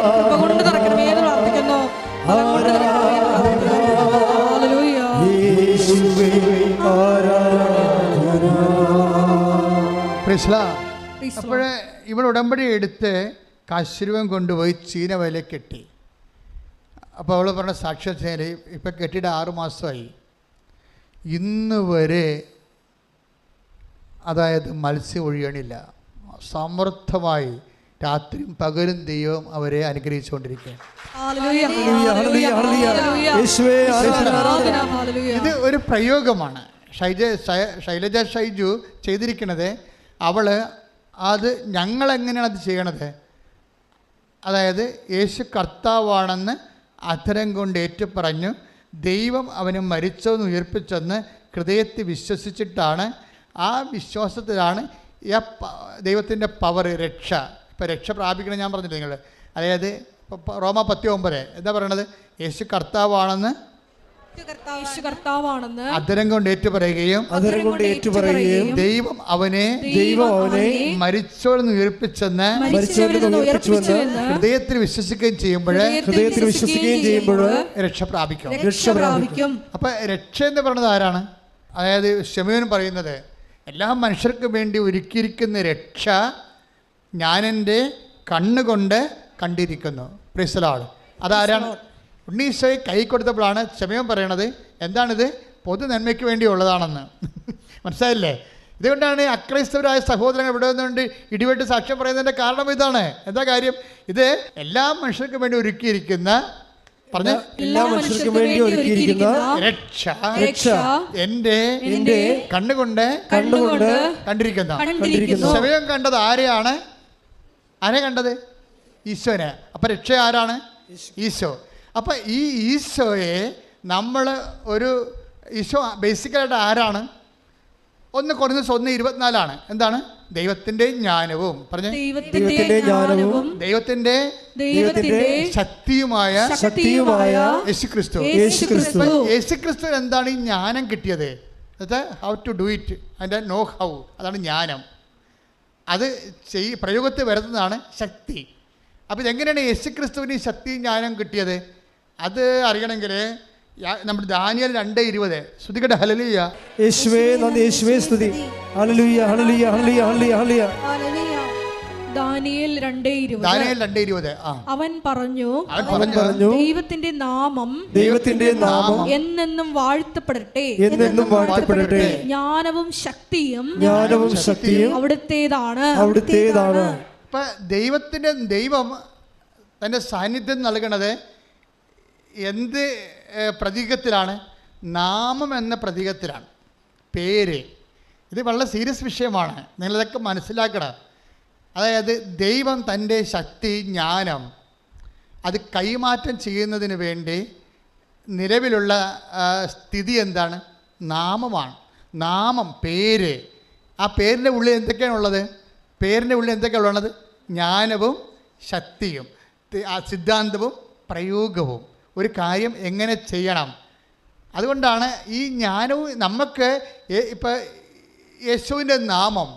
കൃപ കൊണ്ട് നിറയ്ക്കണമേ എന്ന് പ്രാർത്ഥിക്കുന്നു. അപ്പോഴേ ഇവിടെ ഉടമ്പടി എടുത്ത് കാശുരൂപം കൊണ്ടുപോയി ചീന വല കെട്ടി. അപ്പോൾ അവൾ പറഞ്ഞ സാക്ഷ്യത്തിൽ ഇപ്പം കെട്ടിയിട്ട് 6 മാസമായി. ഇന്ന് വരെ അതായത് മത്സ്യം ഒഴിയണില്ല. സമൃദ്ധമായി രാത്രിയും പകലും ദൈവം അവരെ അനുഗ്രഹിച്ചുകൊണ്ടിരിക്കുക. ഇത് ഒരു പ്രയോഗമാണ്. ശൈലജ ഷൈജു ചെയ്തിരിക്കുന്നത്. അവൾ അത് ഞങ്ങളെങ്ങനെയാണ് അത് ചെയ്യണത്? അതായത് യേശു കർത്താവാണെന്ന് അധരം കൊണ്ട് ഏറ്റുപറഞ്ഞു, ദൈവം അവന് മരിച്ചെന്ന് ഉയർപ്പിച്ചെന്ന് ഹൃദയത്തിൽ വിശ്വസിച്ചിട്ടാണ്. ആ വിശ്വാസത്തിലാണ് ദൈവത്തിൻ്റെ പവർ, രക്ഷ. ഇപ്പോൾ രക്ഷ പ്രാപിക്കണം ഞാൻ പറഞ്ഞില്ല നിങ്ങൾ. അതായത് റോമ 10:9 എന്താ പറയണത്? യേശു കർത്താവാണെന്ന് അധരം കൊണ്ട് ഏറ്റുപറയുകയും ദൈവം അവനെ മരിച്ചോടെന്ന് ഉയർപ്പിച്ചെന്ന് ഹൃദയത്തിൽ വിശ്വസിക്കുകയും ചെയ്യുമ്പോൾ രക്ഷ പ്രാപിക്കും. അപ്പൊ രക്ഷ എന്ന് പറയുന്നത് ആരാണ്? അതായത് ശമയോൻ പറയുന്നത് എല്ലാ മനുഷ്യർക്കും വേണ്ടി ഒരുക്കിയിരിക്കുന്ന രക്ഷ ഞാനെൻ്റെ കണ്ണുകൊണ്ട് കണ്ടിരിക്കുന്നു. Price the Lord. അതാരാണ്? ഉണ്ണീശോയെ കൈ കൊടുത്തപ്പോഴാണ് ശമയോൻ പറയണത് എന്താണിത്? പൊതു നന്മയ്ക്ക് വേണ്ടിയുള്ളതാണെന്ന്. മനസ്സിലായില്ലേ? ഇതുകൊണ്ടാണ് അക്രൈസ്തവരായ സഹോദരങ്ങൾ ഇവിടെ നിന്നുകൊണ്ട് ഇടിവെട്ട് സാക്ഷ്യം പറയുന്നതിൻ്റെ കാരണം ഇതാണ്. എന്താ കാര്യം? ഇത് എല്ലാ മനുഷ്യർക്കും വേണ്ടി ഒരുക്കിയിരിക്കുന്ന എല്ലാ മനുഷ്യർക്കും വേണ്ടി ഒരുക്കിയിരിക്കുന്ന രക്ഷ എൻ്റെ കണ്ണുകൊണ്ട് കണ്ടിരിക്കുന്നു. ശമയോൻ കണ്ടത് ആരെയാണ്? ആരെ കണ്ടത്? ഈശോനെ. അപ്പം രക്ഷ ആരാണ്? ഈശോ. അപ്പം ഈ ഈശോയെ നമ്മൾ ഈശോ ബേസിക്കലായിട്ട് ആരാണ്? 1 കൊരിന്ത്യർ 1:24 എന്താണ്? ദൈവത്തിൻ്റെ ജ്ഞാനവും ദൈവത്തിൻ്റെ ശക്തിയുമായ യേശുക്രിസ്തു. എന്താണ് ഈ ജ്ഞാനം കിട്ടിയത്? ഹൗ ടു ഡു ഇറ്റ്, അതിൻ്റെ നോ ഹൗ, അതാണ് ജ്ഞാനം. അത് പ്രയോഗത്തിൽ വരുന്നതാണ് ശക്തി. അപ്പോൾ ഇതെങ്ങനെയാണ് യേശുക്രിസ്തുവിന് ഈ ശക്തി ജ്ഞാനം കിട്ടിയത്? അത് അറിയണമെങ്കിൽ നമ്മുടെ ദാനിയേൽ 2:20 സ്തുതിക്കട്ടെ. ഹല്ലേലൂയ. യേശുവേ നന്ദി, യേശുവേ സ്തുതി. ഹല്ലേലൂയ, ഹല്ലേലൂയ, ഹല്ലേലൂയ, ഹല്ലേലൂയ. ദാനിയേൽ 2:20 അവൻ പറഞ്ഞു ദൈവത്തിന്റെ നാമം എന്നെന്നും വാഴ്ത്തപ്പെടട്ടെ, ജ്ഞാനവും ശക്തിയും അവിടുത്തേതാണ്. ഇപ്പം ദൈവം തൻ്റെ സാന്നിധ്യം നൽകണത് എന്ത് പ്രതീകത്തിലാണ്? നാമം എന്ന പ്രതീകത്തിലാണ്. പേര്. ഇത് വളരെ സീരിയസ് വിഷയമാണ്, നിങ്ങളിതൊക്കെ മനസ്സിലാക്കണം. അതായത് ദൈവം തൻ്റെ ശക്തി, ജ്ഞാനം അത് കൈമാറ്റം ചെയ്യുന്നതിന് വേണ്ടി നിലവിലുള്ള സ്ഥിതി എന്താണ്? നാമമാണ്. നാമം, പേര്. ആ പേരിൻ്റെ ഉള്ളിൽ എന്തൊക്കെയാണുള്ളത്? ജ്ഞാനവും ശക്തിയും സിദ്ധാന്തവും പ്രയോഗവും. ഒരു കാര്യം എങ്ങനെ ചെയ്യണം. അതുകൊണ്ടാണ് ഈ ജ്ഞാനവും നമുക്ക് ഇപ്പം യേശുവിൻ്റെ നാമം,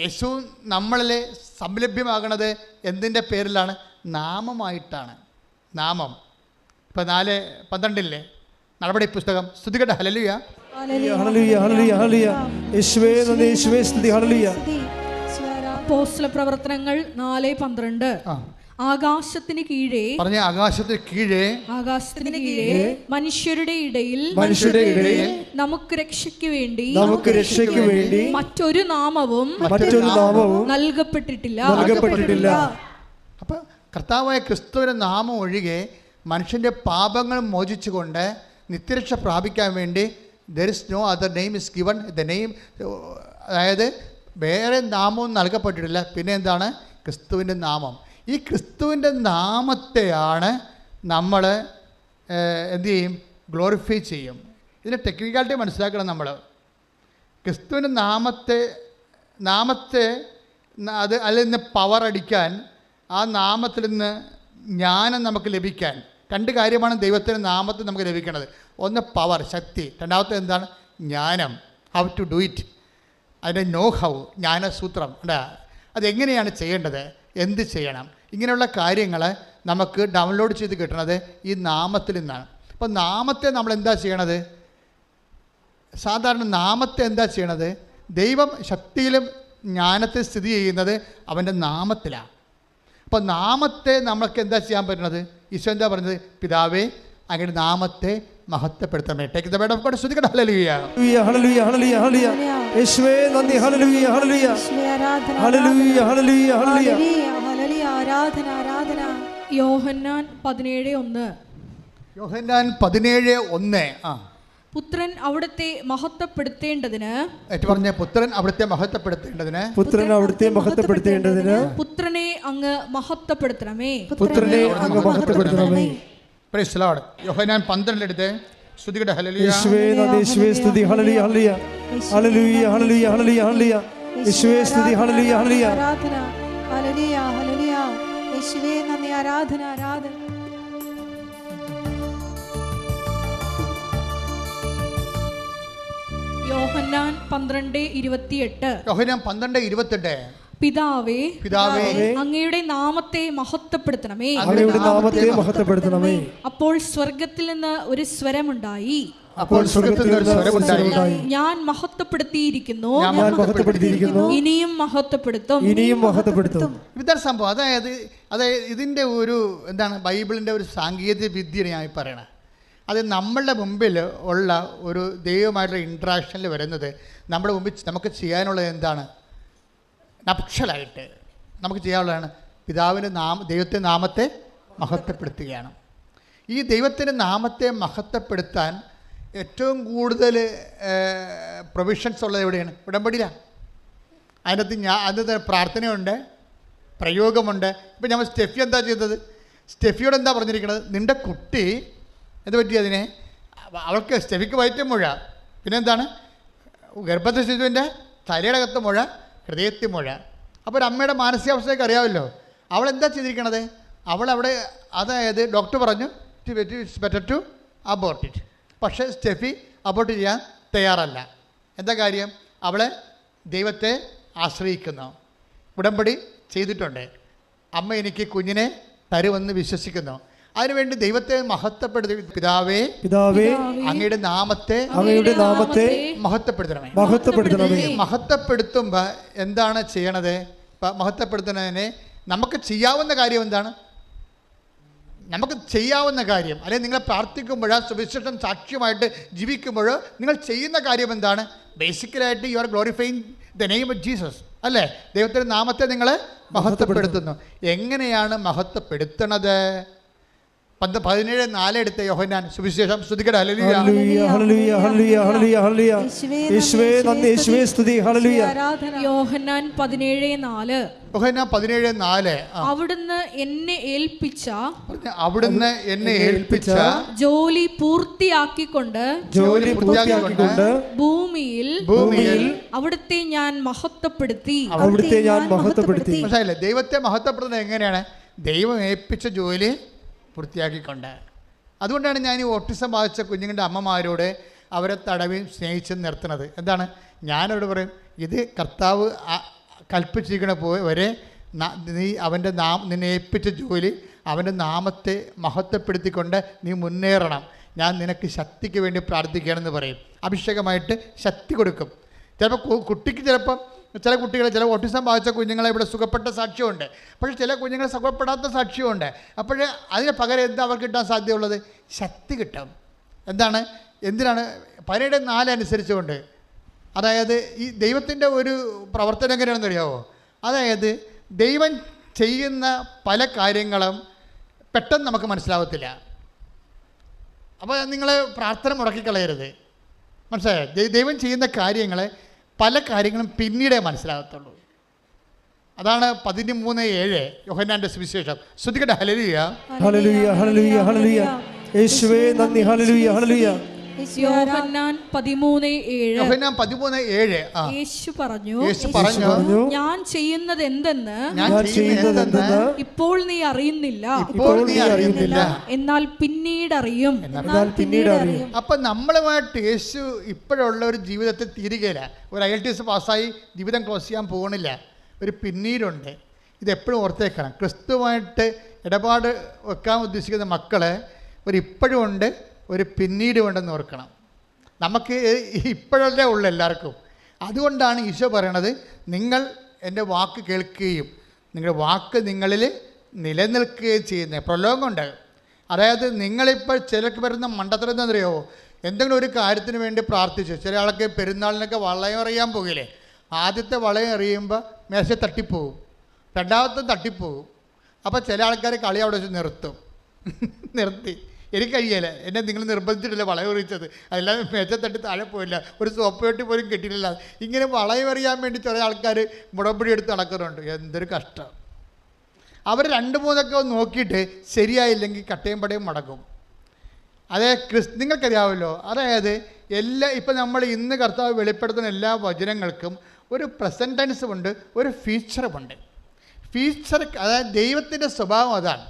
യേശു നമ്മളിൽ സംലഭ്യമാകണത് എന്തിൻ്റെ പേരിലാണ്? നാമമായിട്ടാണ്. നാമം. ഇപ്പം 4:12 നടപടി പുസ്തകം. സ്തുതിക്കട്ടെ. ഹല്ലേലൂയ, ഹല്ലേലൂയ, ഹല്ലേലൂയ, ഹല്ലേലൂയ. യേശുവേ നന്ദി, യേശുവേ സ്തുതി. ഹല്ലേലൂയ. അപ്പോസ്തല പ്രവർത്തനങ്ങൾ 4:12 ആകാശത്തിന് കീഴേ മനുഷ്യരുടെ ഇടയിൽ നമുക്ക് രക്ഷയ്ക്ക് വേണ്ടി മറ്റൊരു നാമവും നൽകപ്പെട്ടിട്ടില്ല. അപ്പൊ കർത്താവായ ക്രിസ്തുവിന്റെ നാമം ഒഴികെ മനുഷ്യന്റെ പാപങ്ങൾ മോചിച്ചുകൊണ്ട് നിത്യരക്ഷ പ്രാപിക്കാൻ വേണ്ടി there is no other name is given. the name, അതായത് വേറെ നാമവും നൽകപ്പെട്ടിട്ടില്ല. പിന്നെ എന്താണ്? ക്രിസ്തുവിൻ്റെ നാമം. ഈ ക്രിസ്തുവിൻ്റെ നാമത്തെയാണ് നമ്മൾ എന്തു ചെയ്യും? ഗ്ലോറിഫൈ ചെയ്യും. ഇതിൻ്റെ ടെക്നിക്കാലിറ്റി മനസ്സിലാക്കണം നമ്മൾ. ക്രിസ്തുവിൻ്റെ നാമത്തെ അത് അതിൽ നിന്ന് പവർ അടിക്കാൻ, ആ നാമത്തിൽ നിന്ന് ജ്ഞാനം നമുക്ക് ലഭിക്കാൻ 2 കാര്യമാണ് ദൈവത്തിൻ്റെ നാമത്തിൽ നമുക്ക് ലഭിക്കുന്നത്. ഒന്ന് പവർ, ശക്തി. രണ്ടാമത്തെ എന്താണ്? ജ്ഞാനം, ഹൗ ടു ഡു ഇറ്റ്. അതിൻ്റെ നോ ഹൗ, ജ്ഞാനസൂത്രം. അതെങ്ങനെയാണ് ചെയ്യേണ്ടത്, എന്ത് ചെയ്യണം, ഇങ്ങനെയുള്ള കാര്യങ്ങൾ നമുക്ക് ഡൗൺലോഡ് ചെയ്ത് കിട്ടണത് ഈ നാമത്തിൽ നിന്നാണ്. അപ്പോൾ നാമത്തെ നമ്മൾ എന്താ ചെയ്യണത്? സാധാരണ നാമത്തെ എന്താ ചെയ്യണത്? ദൈവം ശക്തിയിലും ജ്ഞാനത്തിൽ സ്ഥിതി ചെയ്യുന്നത് അവൻ്റെ നാമത്തിലാണ്. അപ്പോൾ നാമത്തെ നമ്മൾക്ക് എന്താ ചെയ്യാൻ പറ്റുന്നത്? ഈശോ എന്താ പറഞ്ഞത്? പിതാവേ, അങ്ങയുടെ നാമത്തെ മഹത്വപ്പെടുത്തണമേ. Take the word of God. സ്തുതിക്കട്ടെ. ഹല്ലേലൂയ, ഹല്ലേലൂയ, ഹല്ലേലൂയ, ഹല്ലേലൂയ. യേശുവേ നന്ദി. ഹല്ലേലൂയ, ഹല്ലേലൂയ, ഹല്ലേലൂയ, ഹല്ലേലൂയ, ഹല്ലേലൂയ. ആരാധന, ആരാധന. യോഹന്നാൻ 17:1. യോഹന്നാൻ 17:1. പുത്രൻ അവിടുത്തെ മഹത്വപ്പെടുത്തേണ്ടതിന്, പറഞ്ഞ പുത്രൻ അവിടുത്തെ മഹത്വപ്പെടുത്തേണ്ടതിന്, പുത്രൻ അവിടുത്തെ മഹത്വപ്പെടുത്തേണ്ടതിന് പുത്രനെ അങ്ങ് മഹത്വപ്പെടുത്തണമേ. പുത്രനെ അങ്ങ് മഹത്വപ്പെടുത്തണമേ. Praise the Lord. യോഹന്നാൻ 12 എടുത്ത് സ്തുതിക്കട്ടെ. ഹല്ലേലൂയ, യേശുവേ നന്ദി, യേശുവേ സ്തുതി. ഹല്ലേലൂയ, ഹല്ലേലൂയ, ഹല്ലേലൂയ, ഹല്ലേലൂയ, ഹല്ലേലൂയ, ഹല്ലേലൂയ. യേശുവേ സ്തുതി. ഹല്ലേലൂയ, ഹല്ലേലൂയ, ആരാധന. ഹല്ലേലൂയ, ഹല്ലേലൂയ. യേശുവേ നന്ദി. ആരാധന, ആരാധന. യോഹന്നാൻ 12:28. യോഹന്നാൻ 12:28. പിതാവേ, പിതാവേ, അങ്ങയുടെ നാമത്തെ മഹത്വപ്പെടുത്തണമേ. അങ്ങയുടെ നാമത്തെ മഹത്വപ്പെടുത്തണമേ. അപ്പോൾ സ്വർഗത്തിൽ നിന്ന് ഒരു സ്വരമുണ്ടായി. അപ്പോൾ സ്വർഗ്ഗത്തിൽ നിന്ന് ഒരു സ്വരമുണ്ടായി, ഞാൻ മഹത്വപ്പെടുത്തിയിരിക്കുന്നു, ഞാൻ മഹത്വപ്പെടുത്തിയിരിക്കുന്നു, ഇനിയും മഹത്വപ്പെടുത്തും. ഇനിയും മഹത്വപ്പെടുത്തും. ഇതാണ് സംഭവം. അതായത് ഇതിൻ്റെ ഒരു എന്താണ്, ബൈബിളിൻ്റെ ഒരു സാങ്കേതിക വിദ്യയാണ് ഞാൻ പറയണത്. അത് നമ്മളുടെ മുമ്പിൽ ഉള്ള ഒരു ദൈവമായിട്ടുള്ള ഇൻട്രാക്ഷനിൽ വരുന്നത് നമ്മുടെ മുമ്പിൽ നമുക്ക് ചെയ്യാനുള്ളത് എന്താണ്? നപ്ഷലായിട്ട് നമുക്ക് ചെയ്യാനുള്ളതാണ് പിതാവിൻ്റെ ദൈവത്തിൻ്റെ നാമത്തെ മഹത്വപ്പെടുത്തുകയാണ്. ഈ ദൈവത്തിൻ്റെ നാമത്തെ മഹത്വപ്പെടുത്താൻ ഏറ്റവും കൂടുതൽ പ്രൊവിഷൻസ് ഉള്ളത് എവിടെയാണ്? ഉടമ്പടിയിലാണ്. അതിനകത്ത് പ്രാർത്ഥനയുണ്ട്, പ്രയോഗമുണ്ട്. ഇപ്പം നമ്മൾ സ്റ്റെഫി എന്താ ചെയ്തത്? സ്റ്റെഫിയോട് എന്താ പറഞ്ഞിരിക്കുന്നത്? നിൻ്റെ കുട്ടി എന്ത് പറ്റി? അതിനെ അവൾക്ക് സ്റ്റെഫിക്ക് വയറ്റും മുഴ, പിന്നെന്താണ് ഗർഭസ്ഥ ശിശുവിൻ്റെ തലയുടെ അകത്ത് മുഴ, ഹൃദയത്തിൽ മുഴ. അപ്പോൾ ഒരു അമ്മയുടെ മാനസികാവസ്ഥയൊക്കെ അറിയാമല്ലോ. അവളെന്താ ചെയ്തിരിക്കണത്? അവളവിടെ, അതായത് ഡോക്ടർ പറഞ്ഞു it's better to abort it. പക്ഷേ സ്റ്റെഫി അബോർട്ട് ചെയ്യാൻ തയ്യാറല്ല. എന്താ കാര്യം? അവളെ ദൈവത്തെ ആശ്രയിക്കുന്നു, ഉടമ്പടി ചെയ്തിട്ടുണ്ട്. അമ്മ എനിക്ക് കുഞ്ഞിനെ തരുമെന്ന് വിശ്വസിക്കുന്നു. അതിനുവേണ്ടി ദൈവത്തെ മഹത്വപ്പെടുത്തി, പിതാവേ, പിതാവേ, അങ്ങയുടെ നാമത്തെ മഹത്വപ്പെടുത്തണമേ. മഹത്വപ്പെടുത്തണമേ. മഹത്വപ്പെടുത്തുമ്പോൾ എന്താണ് ചെയ്യണത്? മഹത്വപ്പെടുത്തുന്നതിന് നമുക്ക് ചെയ്യാവുന്ന കാര്യം എന്താണ്? നമുക്ക് ചെയ്യാവുന്ന കാര്യം, അല്ലെങ്കിൽ നിങ്ങൾ പ്രാർത്ഥിക്കുമ്പോഴോ സുവിശേഷം സാക്ഷ്യമായിട്ട് ജീവിക്കുമ്പോഴോ നിങ്ങൾ ചെയ്യുന്ന കാര്യം എന്താണ്? ബേസിക്കലായിട്ട് you are glorifying the name of Jesus, അല്ലേ? ദൈവത്തിൻ്റെ നാമത്തെ നിങ്ങൾ മഹത്വപ്പെടുത്തുന്നു. എങ്ങനെയാണ് മഹത്വപ്പെടുത്തണത്? 17:4 എടുത്ത യോഹന്നാൻ സുവിശേഷം. സ്തുതിക്കട്ടെ. ഹല്ലേലൂയ, ഹല്ലേലൂയ, ഹല്ലേലൂയ, ഹല്ലേലൂയ, ഹല്ലേലൂയ. യേശുവേ നന്ദി, യേശുവേ സ്തുതി. ഹല്ലേലൂയ. യോഹന്നാൻ 17:4. യോഹന്നാൻ 17:4. അവിടുന്ന് എന്നെ ഏൽപ്പിച്ച ജോലി പൂർത്തിയാക്കിക്കൊണ്ട് ഭൂമിയിൽ അവിടുത്തെ ഞാൻ മഹത്വപ്പെടുത്തി. മനസ്സിലായില്ലേ? ദൈവത്തെ മഹത്വപ്പെടുത്തുന്നത് എങ്ങനെയാണ്? ദൈവം ഏൽപ്പിച്ച ജോലി പൂർത്തിയാക്കിക്കൊണ്ട്. അതുകൊണ്ടാണ് ഞാൻ ഈ ഓട്ടിസം ബാധിച്ച കുഞ്ഞുങ്ങളുടെ അമ്മമാരോട് അവരെ തടവിയും സ്നേഹിച്ച് നിർത്തുന്നത്. എന്താണ്? ഞാനവരോട് പറയും, ഇത് കർത്താവ് കൽപ്പിച്ചിരിക്കണ വരെ നീ നിന്നെ ഏൽപ്പിച്ച ജോലി അവൻ്റെ നാമത്തെ മഹത്വപ്പെടുത്തിക്കൊണ്ട് നീ മുന്നേറണം. ഞാൻ നിനക്ക് ശക്തിക്ക് വേണ്ടി പ്രാർത്ഥിക്കുകയാണെന്ന് പറയും. അഭിഷേകമായിട്ട് ശക്തി കൊടുക്കും. ചിലപ്പോൾ കുട്ടിക്ക് ചില കുട്ടികളെ, ചില ഓട്ടിസം ബാധിച്ച കുഞ്ഞുങ്ങളെ ഇവിടെ സുഖപ്പെട്ട സാക്ഷ്യമുണ്ട്. പക്ഷേ ചില കുഞ്ഞുങ്ങളെ സുഖപ്പെടാത്ത സാക്ഷ്യമുണ്ട്. അപ്പോഴേ അതിന് പകരം എന്താ അവർക്ക് കിട്ടാൻ സാധ്യതയുള്ളത്? ശക്തി കിട്ടും. എന്തിനാണ്? 17:4 അനുസരിച്ചുകൊണ്ട്. അതായത് ഈ ദൈവത്തിൻ്റെ ഒരു പ്രവർത്തനം എങ്ങനെയാണെന്ന് അറിയാമോ? അതായത് ദൈവം ചെയ്യുന്ന പല കാര്യങ്ങളും പെട്ടെന്ന് നമുക്ക് മനസ്സിലാവത്തില്ല. അപ്പോൾ നിങ്ങൾ പ്രാർത്ഥന മുടക്കിക്കളയരുത്. മനസ്സിലായോ? ദൈവം ചെയ്യുന്ന കാര്യങ്ങൾ, പല കാര്യങ്ങളും പിന്നീടേ മനസ്സിലാകത്തുള്ളൂ. അതാണ് 13:7 യോഹന്നാന്റെ സുവിശേഷം. സ്തുതിക്കട്ടെ. ഹല്ലേലൂയ, ഹല്ലേലൂയ, ഹല്ലേലൂയ, ഹല്ലേലൂയ. യേശുവേ നന്ദി. ഹല്ലേലൂയ, ഹല്ലേലൂയ. യോഹന്നാൻ 13:7. യേശു പറഞ്ഞു, ഞാൻ ചെയ്യുന്നത് എന്തെന്ന് ഇപ്പോൾ നീ അറിയുന്നില്ല, എന്നാൽ പിന്നീട് അറിയും. അപ്പൊ നമ്മളുമായിട്ട് യേശു ഇപ്പോഴുള്ള ഒരു ജീവിതത്തിൽ തീരുകയില്ല. ഒരു IELTS പാസ്സായി ജീവിതം ക്ലോസ് ചെയ്യാൻ പോകണില്ല. ഒരു പിന്നീടുണ്ട്. ഇതെപ്പോഴും ഓർത്തേക്കണം. ക്രിസ്തുവായിട്ട് ഇടപാട് വെക്കാൻ ഉദ്ദേശിക്കുന്ന മക്കളെ ഒരു ഇപ്പോഴും ഉണ്ട്, ഒരു പിന്നീടും ഉണ്ടെന്ന് ഓർക്കണം. നമുക്ക് ഇപ്പോഴല്ലേ ഉള്ളൂ എല്ലാവർക്കും. അതുകൊണ്ടാണ് ഈശോ പറയണത്, നിങ്ങൾ എൻ്റെ വാക്ക് കേൾക്കുകയും നിങ്ങളുടെ വാക്ക് നിങ്ങളിൽ നിലനിൽക്കുകയും ചെയ്യുന്നത്. പ്രലോഭമുണ്ട്. അതായത് നിങ്ങളിപ്പോൾ ചിലർക്ക് വരുന്ന മണ്ടത്തരം എന്താണെന്നറിയോ? എന്തെങ്കിലും ഒരു കാര്യത്തിന് വേണ്ടി പ്രാർത്ഥിച്ചു. ചില ആൾക്ക് പെരുന്നാളിനൊക്കെ വളയം എറിയാൻ പോകില്ലേ, ആദ്യത്തെ വളയം എറിയുമ്പോൾ മേശ തട്ടിപ്പോവും, രണ്ടാമത്തെ തട്ടിപ്പോവും. അപ്പോൾ ചില ആൾക്കാർ കളി അവിടെ വെച്ച് നിർത്തി എനിക്ക് കഴിയല, എന്നെ നിങ്ങൾ നിർബന്ധിച്ചിട്ടില്ല വളയം എറിയിച്ചത്, അല്ലാതെ മേശ തട്ടി താഴെ പോയില്ല, ഒരു സോപ്പ് പെട്ടി പോലും കിട്ടിയില്ല. ഇങ്ങനെ വളയം എറിയാൻ വേണ്ടി ചില ആൾക്കാർ മുടമ്പടി എടുത്ത് നടക്കുന്നുണ്ട്. എന്തൊരു കഷ്ടം. അവർ 2-3 നോക്കിയിട്ട് ശരിയായില്ലെങ്കിൽ കട്ടയും പടയും മടക്കും. അതേ നിങ്ങൾക്കറിയാമല്ലോ, അതായത് ഇപ്പം നമ്മൾ ഇന്ന് കർത്താവ് വെളിപ്പെടുത്തുന്ന എല്ലാ വചനങ്ങൾക്കും ഒരു പ്രസൻറ്റ് ടെൻസുമുണ്ട്, ഒരു ഫ്യൂച്ചറുമുണ്ട്. ഫ്യൂച്ചർ അതായത് ദൈവത്തിൻ്റെ സ്വഭാവം അതാണ്.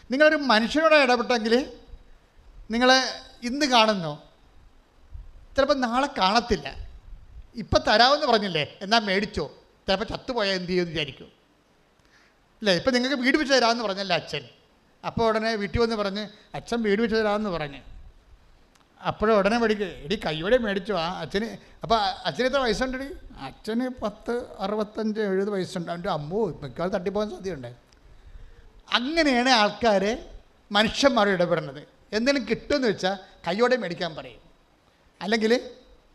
നിങ്ങളൊരു മനുഷ്യനോട് ഇടപെട്ടെങ്കിൽ നിങ്ങൾ ഇന്ന് കാണുന്നു, ചിലപ്പോൾ നാളെ കാണത്തില്ല. ഇപ്പം തരാമെന്ന് പറഞ്ഞില്ലേ, എന്നാൽ മേടിച്ചോ, ചിലപ്പോൾ ചത്തുപോയാൽ എന്ത് ചെയ്യുമെന്ന് വിചാരിക്കും അല്ലേ. ഇപ്പം നിങ്ങൾക്ക് വീട് വെച്ച് തരാമെന്ന് പറഞ്ഞല്ലേ അച്ഛൻ, അപ്പോൾ ഉടനെ വീട്ടിൽ വന്ന് പറഞ്ഞ് അച്ഛൻ വീട് വെച്ച് തരാമെന്ന് പറഞ്ഞ്, അപ്പോഴും ഉടനെ മേടിക്കുക, എടി കയ്യോടെ മേടിച്ചു ആ അച്ഛന്. അപ്പോൾ അച്ഛന് എത്ര വയസ്സുണ്ടടി? അച്ഛന് 10, 65, 70 വയസ്സുണ്ട്. അവൻ്റെ അമ്മോ മിക്കവാറും തട്ടിപ്പോകാൻ സാധ്യതയുണ്ട്. അങ്ങനെയാണ് ആൾക്കാർ മനുഷ്യന്മാരോട് ഇടപെടുന്നത്. എന്തെങ്കിലും കിട്ടുമെന്ന് വെച്ചാൽ കയ്യോടെ മേടിക്കാൻ പറയും, അല്ലെങ്കിൽ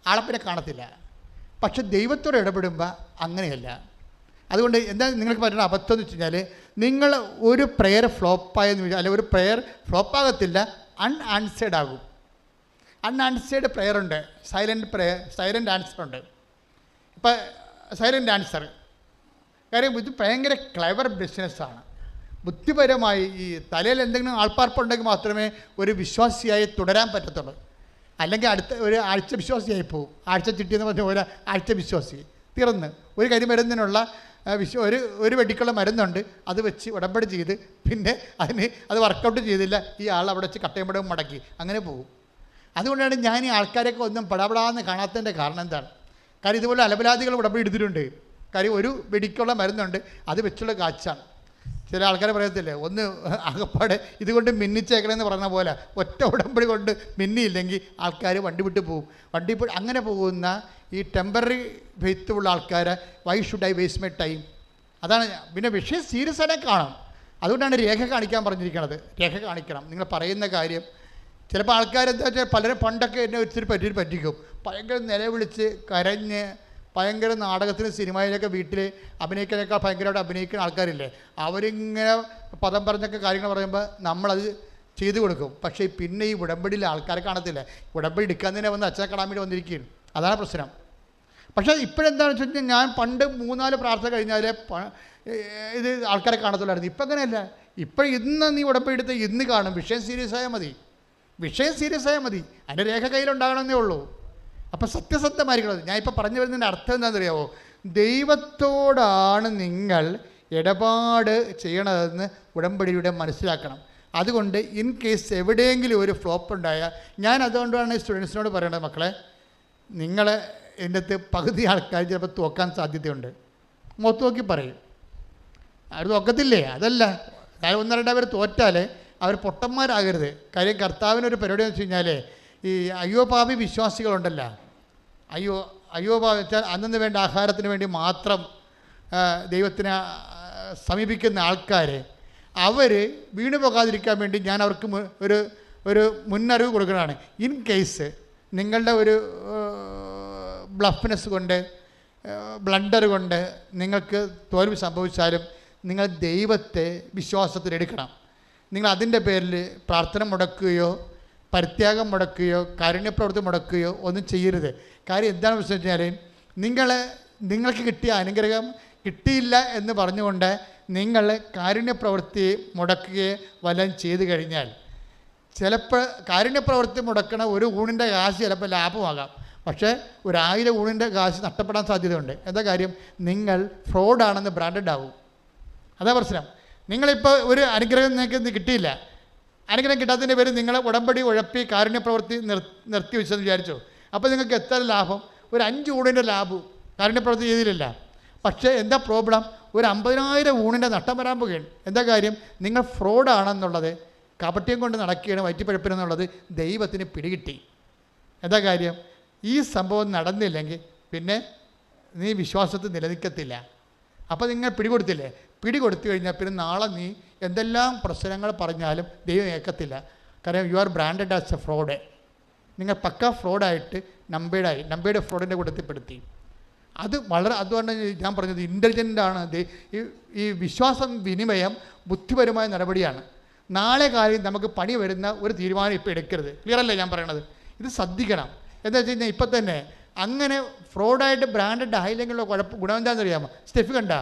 ആളപ്പിനെ കാണത്തില്ല. പക്ഷെ ദൈവത്തോട് ഇടപെടുമ്പോൾ അങ്ങനെയല്ല. അതുകൊണ്ട് എന്താ നിങ്ങൾക്ക് പറ്റുന്ന അബദ്ധം എന്ന് വെച്ച് കഴിഞ്ഞാൽ, നിങ്ങൾ ഒരു പ്രെയർ ഫ്ലോപ്പായെന്ന് വെച്ചാൽ, അല്ലെങ്കിൽ ഒരു പ്രെയർ ഫ്ലോപ്പാകത്തില്ല, അൺആൻസേർഡ് ആകും. അൺആൻസേർഡ് പ്രെയർ ഉണ്ട്, സൈലൻ്റ് ആൻസർ ഉണ്ട്. ഇപ്പം സൈലൻ്റ് ആൻസർ കാര്യം ഇത് ഭയങ്കര ക്ലെവർ ബിസിനസ്സാണ്. ബുദ്ധിപരമായി ഈ തലയിൽ എന്തെങ്കിലും ആൾപ്പാർപ്പുണ്ടെങ്കിൽ മാത്രമേ ഒരു വിശ്വാസിയായി തുടരാൻ പറ്റത്തുള്ളൂ. അല്ലെങ്കിൽ അടുത്ത ഒരു ആഴ്ച വിശ്വാസിയായി പോകും. ആഴ്ച ചിട്ടിയെന്ന് പറഞ്ഞ ഒരു ആഴ്ച വിശ്വാസി തീർന്ന്. ഒരു കരിമരുന്നിനുള്ള ഒരു വെടിക്കുള്ള മരുന്നുണ്ട്, അത് വെച്ച് ഉടമ്പടി ചെയ്ത് പിന്നെ അത് വർക്കൗട്ട് ചെയ്തില്ല, ഈ ആൾ അവിടെ വെച്ച് കട്ടയും പടവും മടക്കി അങ്ങനെ പോകും. അതുകൊണ്ടാണ് ഞാൻ ഈ ആൾക്കാരെയൊക്കെ ഒന്നും പടപടാന്ന് കാണാത്തതിൻ്റെ കാരണം എന്താണ്? കാര്യം ഇതുപോലെ അലപരാധികൾ ഉടമ്പടി എടുത്തിട്ടുണ്ട്. കാര്യം ഒരു വെടിക്കുള്ള മരുന്നുണ്ട്, അത് വെച്ചുള്ള കാച്ചാണ്. ചില ആൾക്കാരെ പറയത്തില്ലേ, ഒന്ന് അകപ്പാടെ ഇതുകൊണ്ട് മിന്നിച്ചേക്കണമെന്ന് പറഞ്ഞ പോലെ ഒറ്റ ഉടമ്പടി കൊണ്ട് മിന്നിയില്ലെങ്കിൽ ആൾക്കാർ വണ്ടി വിട്ട് പോകും. അങ്ങനെ പോകുന്ന ഈ ടെമ്പററി ഫെയ്ത്തുള്ള ആൾക്കാരെ why should I waste my time? അതാണ്. പിന്നെ വിഷയം സീരിയസ് ആയിട്ട് കാണും. അതുകൊണ്ടാണ് രേഖ കാണിക്കാൻ പറഞ്ഞിരിക്കുന്നത്. രേഖ കാണിക്കണം നിങ്ങൾ പറയുന്ന കാര്യം. ചിലപ്പോൾ ആൾക്കാരെന്താ വെച്ചാൽ പലരും പണ്ടൊക്കെ എന്നെ ഒത്തിരി പറ്റിക്കും. ഭയങ്കര നിലവിളിച്ച് കരഞ്ഞ് ഭയങ്കര നാടകത്തിനും സിനിമയിലൊക്കെ വീട്ടിൽ അഭിനയിക്കാനൊക്കെ ഭയങ്കരമായിട്ട് അഭിനയിക്കുന്ന ആൾക്കാരില്ലേ, അവരിങ്ങനെ പദം പറഞ്ഞൊക്കെ കാര്യങ്ങൾ പറയുമ്പോൾ നമ്മളത് ചെയ്തു കൊടുക്കും. പക്ഷേ പിന്നെ ഈ ഉടമ്പടിയിൽ ആൾക്കാരെ കാണത്തില്ല. ഉടമ്പടി എടുക്കാൻ തന്നെ വന്ന് അച്ഛനെ കാണാൻ വേണ്ടി വന്നിരിക്കുകയാണ്. അതാണ് പ്രശ്നം. പക്ഷേ ഇപ്പോഴെന്താണെന്ന് വെച്ച് കഴിഞ്ഞാൽ, ഞാൻ പണ്ട് 3-4 പ്രാർത്ഥന കഴിഞ്ഞാൽ ഇത് ആൾക്കാരെ കാണത്തുള്ളായിരുന്നു. ഇപ്പം അങ്ങനെയല്ല. ഇപ്പം ഇന്ന് നീ ഉടമ്പടി എടുത്ത് ഇന്ന് കാണും. വിഷയം സീരിയസ് ആയാൽ മതി. അതിൻ്റെ രേഖ കയ്യിലുണ്ടാകണമെന്നേ ഉള്ളൂ. അപ്പം സത്യസത്യമായിരിക്കണം. ഞാൻ ഇപ്പോൾ പറഞ്ഞു വരുന്നതിൻ്റെ അർത്ഥം എന്താണെന്ന് അറിയാമോ? ദൈവത്തോടാണ് നിങ്ങൾ ഇടപാട് ചെയ്യണതെന്ന് ഉടമ്പടിയുടെ മനസ്സിലാക്കണം. അതുകൊണ്ട് ഇൻ കേസ് എവിടെയെങ്കിലും ഒരു ഫ്ലോപ്പ് ഉണ്ടായാൽ, ഞാൻ അതുകൊണ്ടാണ് സ്റ്റുഡൻസിനോട് പറയണത്, മക്കളെ നിങ്ങൾ എൻ്റെ അടുത്ത് പകുതി ആൾക്കാർ ചിലപ്പോൾ തോക്കാൻ സാധ്യതയുണ്ട്. മുഖത്ത് നോക്കി പറയും, അവർ തോക്കത്തില്ലേ? അതല്ല, കാര്യം 1-2 പേർ തോറ്റാൽ അവർ പൊട്ടന്മാരാകരുത്. കാര്യം കർത്താവിനൊരു പരിപാടി എന്ന് വെച്ച് കഴിഞ്ഞാൽ, ഈ അയ്യോപാപി വിശ്വാസികളുണ്ടല്ലോ, അയ്യോപാപി വെച്ചാൽ അന്നു വേണ്ട ആഹാരത്തിന് വേണ്ടി മാത്രം ദൈവത്തിനെ സമീപിക്കുന്ന ആൾക്കാർ, അവർ വീണു പോകാതിരിക്കാൻ വേണ്ടി ഞാൻ അവർക്ക് ഒരു മുന്നറിവ് കൊടുക്കുന്നതാണ്. ഇൻ കേസ് നിങ്ങളുടെ ഒരു ബ്ലഫ്നെസ് കൊണ്ട്, ബ്ലണ്ടർ കൊണ്ട് നിങ്ങൾക്ക് തോൽവി സംഭവിച്ചാലും നിങ്ങൾ ദൈവത്തെ വിശ്വാസത്തിലെടുക്കണം. നിങ്ങൾ അതിൻ്റെ പേരിൽ പ്രാർത്ഥന മുടക്കുകയോ പരിത്യാഗം മുടക്കുകയോ കാരുണ്യപ്രവൃത്തി മുടക്കുകയോ ഒന്നും ചെയ്യരുത്. കാര്യം എന്താണെന്ന് വെച്ച് കഴിഞ്ഞാൽ, നിങ്ങൾക്ക് കിട്ടിയ അനുഗ്രഹം കിട്ടിയില്ല എന്ന് പറഞ്ഞുകൊണ്ട് നിങ്ങൾ കാരുണ്യപ്രവൃത്തി മുടക്കുകയോ വല്ലതും ചെയ്തു കഴിഞ്ഞാൽ, ചിലപ്പോൾ കാരുണ്യപ്രവൃത്തി മുടക്കണ ഒരു ഊണിൻ്റെ കാശ് ചിലപ്പോൾ ലാഭമാകാം, പക്ഷേ 1000 ഊണിൻ്റെ കാശ് നഷ്ടപ്പെടാൻ സാധ്യതയുണ്ട്. എന്താ കാര്യം? നിങ്ങൾ ഫ്രോഡാണെന്ന് ബ്രാൻഡഡ് ആവും. അതാ പ്രശ്നം. നിങ്ങളിപ്പോൾ ഒരു അനുഗ്രഹം നിങ്ങൾക്ക് കിട്ടിയില്ല, അനുഗ്രഹം കിട്ടാത്തതിൻ്റെ പേര് നിങ്ങൾ ഉടമ്പടി ഉഴപ്പി കാരുണ്യപ്രവൃത്തി നിർത്തി വെച്ചെന്ന് വിചാരിച്ചോ. അപ്പോൾ നിങ്ങൾക്ക് എത്ര ലാഭം? ഒരു 5 ഊണിൻ്റെ ലാഭം കാരുണ്യപ്രവൃത്തി ചെയ്തില്ല. പക്ഷേ എന്താ പ്രോബ്ലം? ഒരു 50,000 ഊണിൻ്റെ നഷ്ടം വരാൻ പോകുകയാണ്. എന്താ കാര്യം? നിങ്ങൾ ഫ്രോഡാണെന്നുള്ളത്, കപട്യം കൊണ്ട് നടക്കുകയാണ്, വയറ്റിപ്പഴപ്പിനെന്നുള്ളത് ദൈവത്തിന് പിടികിട്ടി. എന്താ കാര്യം? ഈ സംഭവം നടന്നില്ലെങ്കിൽ പിന്നെ നീ വിശ്വാസത്തിൽ നിലനിൽക്കത്തില്ല. അപ്പോൾ നിങ്ങൾ പിടികൊടുത്തില്ലേ? പിടികൊടുത്തു കഴിഞ്ഞാൽ പിന്നെ നാളെ നീ എന്തെല്ലാം പ്രശ്നങ്ങൾ പറഞ്ഞാലും ദൈവം ഏൽക്കത്തില്ല. കാരണം you are branded as A fraud. നിങ്ങൾ പക്ക ഫ്രോഡായിട്ട് നമ്പേഡ് ഫ്രോഡിൻ്റെ കൂട്ടത്തിൽപ്പെടുത്തി. അത് വളരെ, അതുകൊണ്ട് ഞാൻ പറഞ്ഞത് ഇൻ്റലിജൻ്റാണ്. ഈ വിശ്വാസം വിനിമയം ബുദ്ധിപരമായ നടപടിയാണ്. നാളെ കാര്യം നമുക്ക് പണി വരുന്ന ഒരു തീരുമാനം ഇപ്പോൾ എടുക്കരുത്. ക്ലിയർ അല്ലേ ഞാൻ പറയണത്? ഇത് ശ്രദ്ധിക്കണം. എന്താ വെച്ച് കഴിഞ്ഞാൽ ഇപ്പം തന്നെ അങ്ങനെ ഫ്രോഡായിട്ട് ബ്രാൻഡഡ് ആയില്ലെങ്കിലുള്ള ഗുണം എന്താണെന്നറിയാമോ? സ്റ്റെഫ് കണ്ട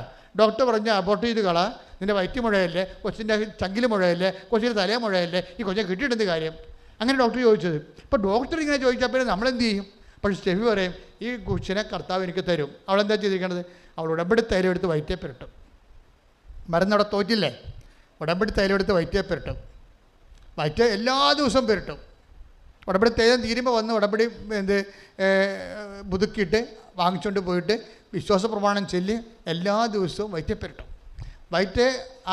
ഡോക്ടർ പറഞ്ഞ അബോർട്ട് ചെയ്ത് കള, നിൻ്റെ വയറ്റ് മുഴയല്ലേ, കൊച്ചിൻ്റെ ചങ്കിൽ മുഴയല്ലേ, കൊച്ചിൻ്റെ തലേ മുഴയല്ലേ, ഈ കൊച്ചിനെ കിട്ടിയിട്ടെന്ത് കാര്യം? അങ്ങനെ ഡോക്ടർ ചോദിച്ചത്. ഇപ്പോൾ ഡോക്ടർ ഇങ്ങനെ ചോദിച്ചാൽ പിന്നെ നമ്മളെന്ത് ചെയ്യും? പക്ഷേ സ്റ്റെഫി പറയും ഈ കൊച്ചിനെ കർത്താവ് എനിക്ക് തരും. അവളെന്താ ചെയ്തിരിക്കണത്? അവൾ ഉടമ്പടി തൈലം എടുത്ത് വയറ്റേ പുരട്ടും. മരുന്നവിടെ തോറ്റില്ലേ? ഉടമ്പടി തൈലം എടുത്ത് വയറ്റേ പുരട്ടും. വയറ്റ് എല്ലാ ദിവസവും പുരട്ടും. ഉടമ്പടി തൈലം തീരുമ്പോൾ വന്ന് ഉടമ്പടി പുതുക്കിയിട്ട് വാങ്ങിച്ചുകൊണ്ട് പോയിട്ട് വിശ്വാസ പ്രമാണം ചൊല്ലി എല്ലാ ദിവസവും വയറ്റേ പുരട്ടും. വയറ്റ്